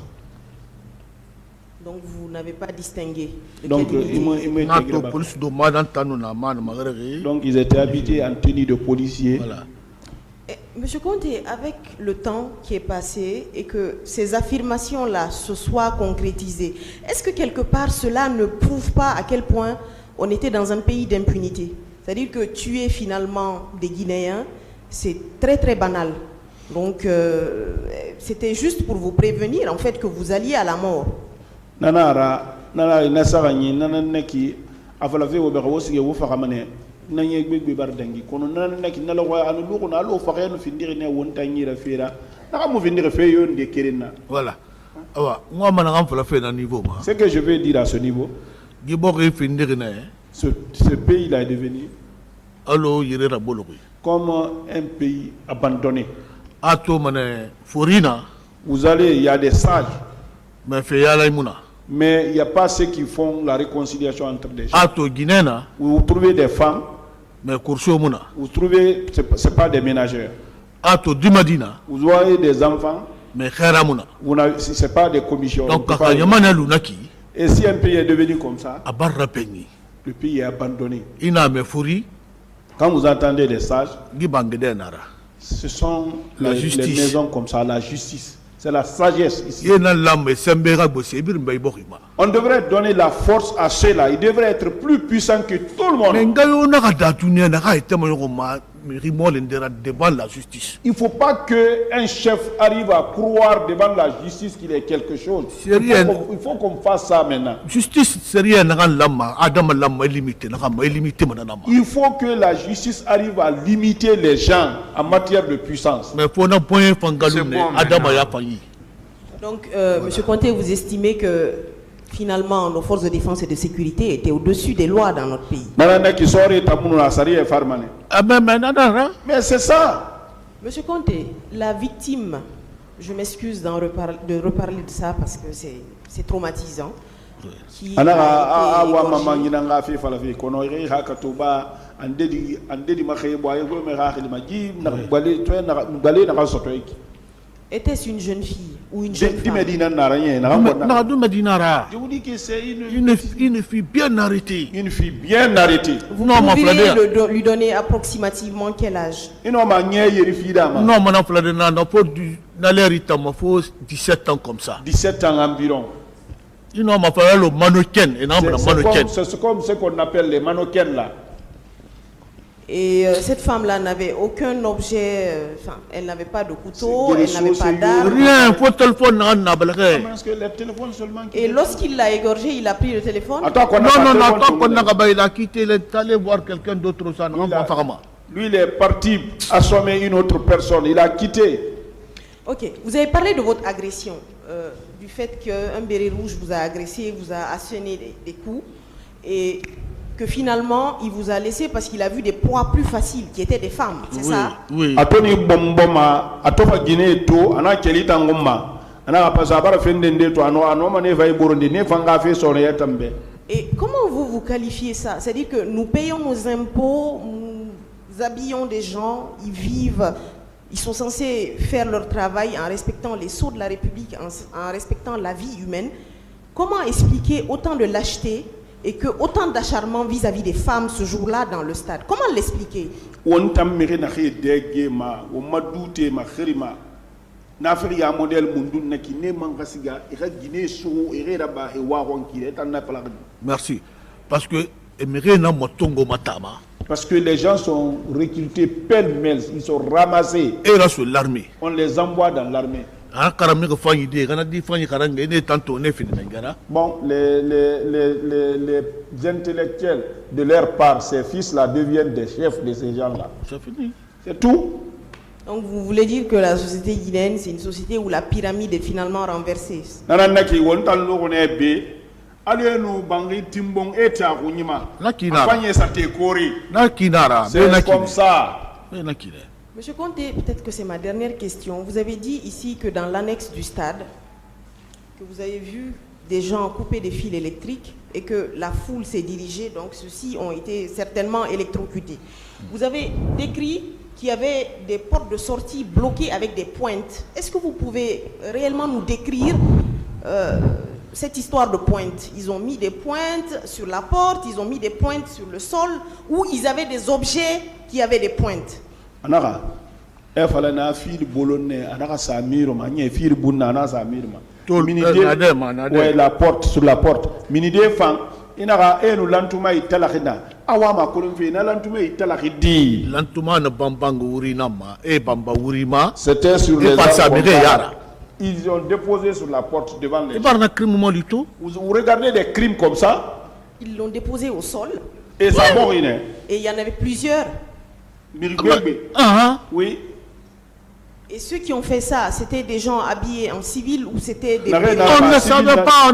Donc vous n'avez pas distingué. Donc ils étaient habités en tenue de policier. Voilà. Monsieur Conté, avec le temps qui est passé et que ces affirmations-là se soient concrétisées, est-ce que quelque part cela ne prouve pas à quel point on était dans un pays d'impunité? C'est-à-dire que tuer finalement des Guinéens, c'est très très banal. Donc c'était juste pour vous prévenir en fait que vous alliez à la mort. Nana nasarani nana neki avalave oberosige wo faramane nanye gbegbe bardangi kono nana neki nala wa anu luko na lo fagen findire ne wonta nyira fera naka mo finire fe yo de kerena. Voilà. Awa moi mana ngam fala fe na niveau ma. Ce que je veux dire à ce niveau, gibori findire ne ce pays là est devenu allo yirera bolori comme un pays abandonné. Ato mané forina, vous allez, il y a des sages. Mais fait yala imuna. Mais il n'y a pas ceux qui font la réconciliation entre les gens. Ato Guinéna. Vous trouvez des femmes. Mais Kourcho Mouna. Vous trouvez, c'est pas des ménagères. Ato Dimadina. Vous voyez des enfants. Mais Kheramuna. C'est pas des commissions. Donc, Kakayamana Lunaki. Et si un pays est devenu comme ça, le pays est abandonné. Ina me furi. Quand vous entendez des sages, ce sont les maisons comme ça, la justice. C'est la sagesse ici. On devrait donner la force à ceux-là. Ils devraient être plus puissants que tout le monde. Devant la justice. Il ne faut pas qu'un chef arrive à croire devant la justice qu'il est quelque chose. Il faut qu'on fasse ça maintenant. Justice, il faut que la justice arrive à limiter les gens en matière de puissance. Donc, Monsieur Conté, vous estimez que finalement nos forces de défense et de sécurité étaient au-dessus des lois dans notre pays? Mais c'est ça. Monsieur Conté, la victime, je m'excuse de reparler de ça parce que c'est traumatisant. Qui était-ce une jeune fille ou une jeune femme? Je vous dis que c'est une fille bien arrêtée. Une fille bien arrêtée. Vous pouvez lui donner approximativement quel âge? Non, il faut 17 ans comme ça. 17 ans environ. C'est comme ce qu'on appelle les mannequins là. Et cette femme-là n'avait aucun objet, elle n'avait pas de couteau, elle n'avait pas d'arme. Rien, faut téléphone. Et lorsqu'il l'a égorgé, il a pris le téléphone. Non, il a quitté, il est allé voir quelqu'un d'autre. Lui, il est parti assommer une autre personne, il a quitté. Ok, vous avez parlé de votre agression, du fait qu'un béret rouge vous a agressé, vous a asséné des coups, et que finalement il vous a laissé parce qu'il a vu des proies plus faciles qui étaient des femmes, c'est ça? Oui. Et comment vous qualifiez ça? C'est-à-dire que nous payons nos impôts, nous habillons des gens, ils vivent, ils sont censés faire leur travail en respectant les sceaux de la République, en respectant la vie humaine. Comment expliquer autant de lâcheté et que autant d'acharnement vis-à-vis des femmes ce jour-là dans le stade? Comment l'expliquer? Merci. Parce que les gens sont recrutés pêle-mêle, ils sont ramassés. Et là sur l'armée. On les envoie dans l'armée. Bon, les intellectuels de leur part, ces fils-là deviennent des chefs de ces gens-là. C'est fini. C'est tout. Donc vous voulez dire que la société guinéenne, c'est une société où la pyramide est finalement renversée? C'est comme ça. Monsieur Conté, peut-être que c'est ma dernière question. Vous avez dit ici que dans l'annexe du stade, que vous avez vu des gens coupaient des fils électriques et que la foule s'est dirigée, donc ceux-ci ont été certainement électrocutés. Vous avez décrit qu'il y avait des portes de sortie bloquées avec des pointes. Est-ce que vous pouvez réellement nous décrire cette histoire de pointes? Ils ont mis des pointes sur la porte, ils ont mis des pointes sur le sol, ou ils avaient des objets qui avaient des pointes? Anara, il fallait na fil bolonné, anara samir ma, ni fil bunna na samir ma. Ouais, la porte sur la porte. Minide fan, inara enu lantuma italakina. Awama kolumfi na lantuma italakidi. Lantuma na bambango urina ma, bamba urima. C'était sur les yara. Ils ont déposé sur la porte devant les gens. Vous regardez des crimes comme ça? Ils l'ont déposé au sol. Et ça mort. Et il y en avait plusieurs. Oui. Et ceux qui ont fait ça, c'était des gens habillés en civil ou c'était des... On ne savait pas.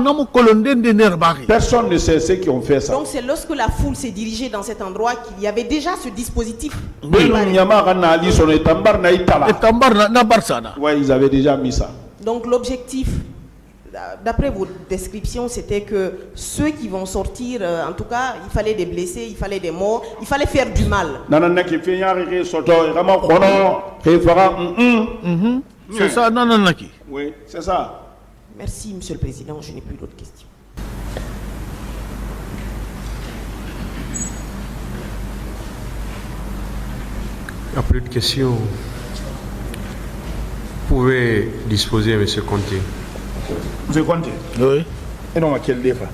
Personne ne sait ceux qui ont fait ça. Donc c'est lorsque la foule s'est dirigée dans cet endroit qu'il y avait déjà ce dispositif. Oui, ils avaient déjà mis ça. Donc l'objectif, d'après vos descriptions, c'était que ceux qui vont sortir, en tout cas, il fallait des blessés, il fallait des morts, il fallait faire du mal. C'est ça, Nananaki. Oui, c'est ça. Merci, Monsieur le Président, je n'ai plus d'autres questions. Il n'y a plus de questions. Vous pouvez disposer, M. Conté. M. Conté? Oui. Et non, à quel débat?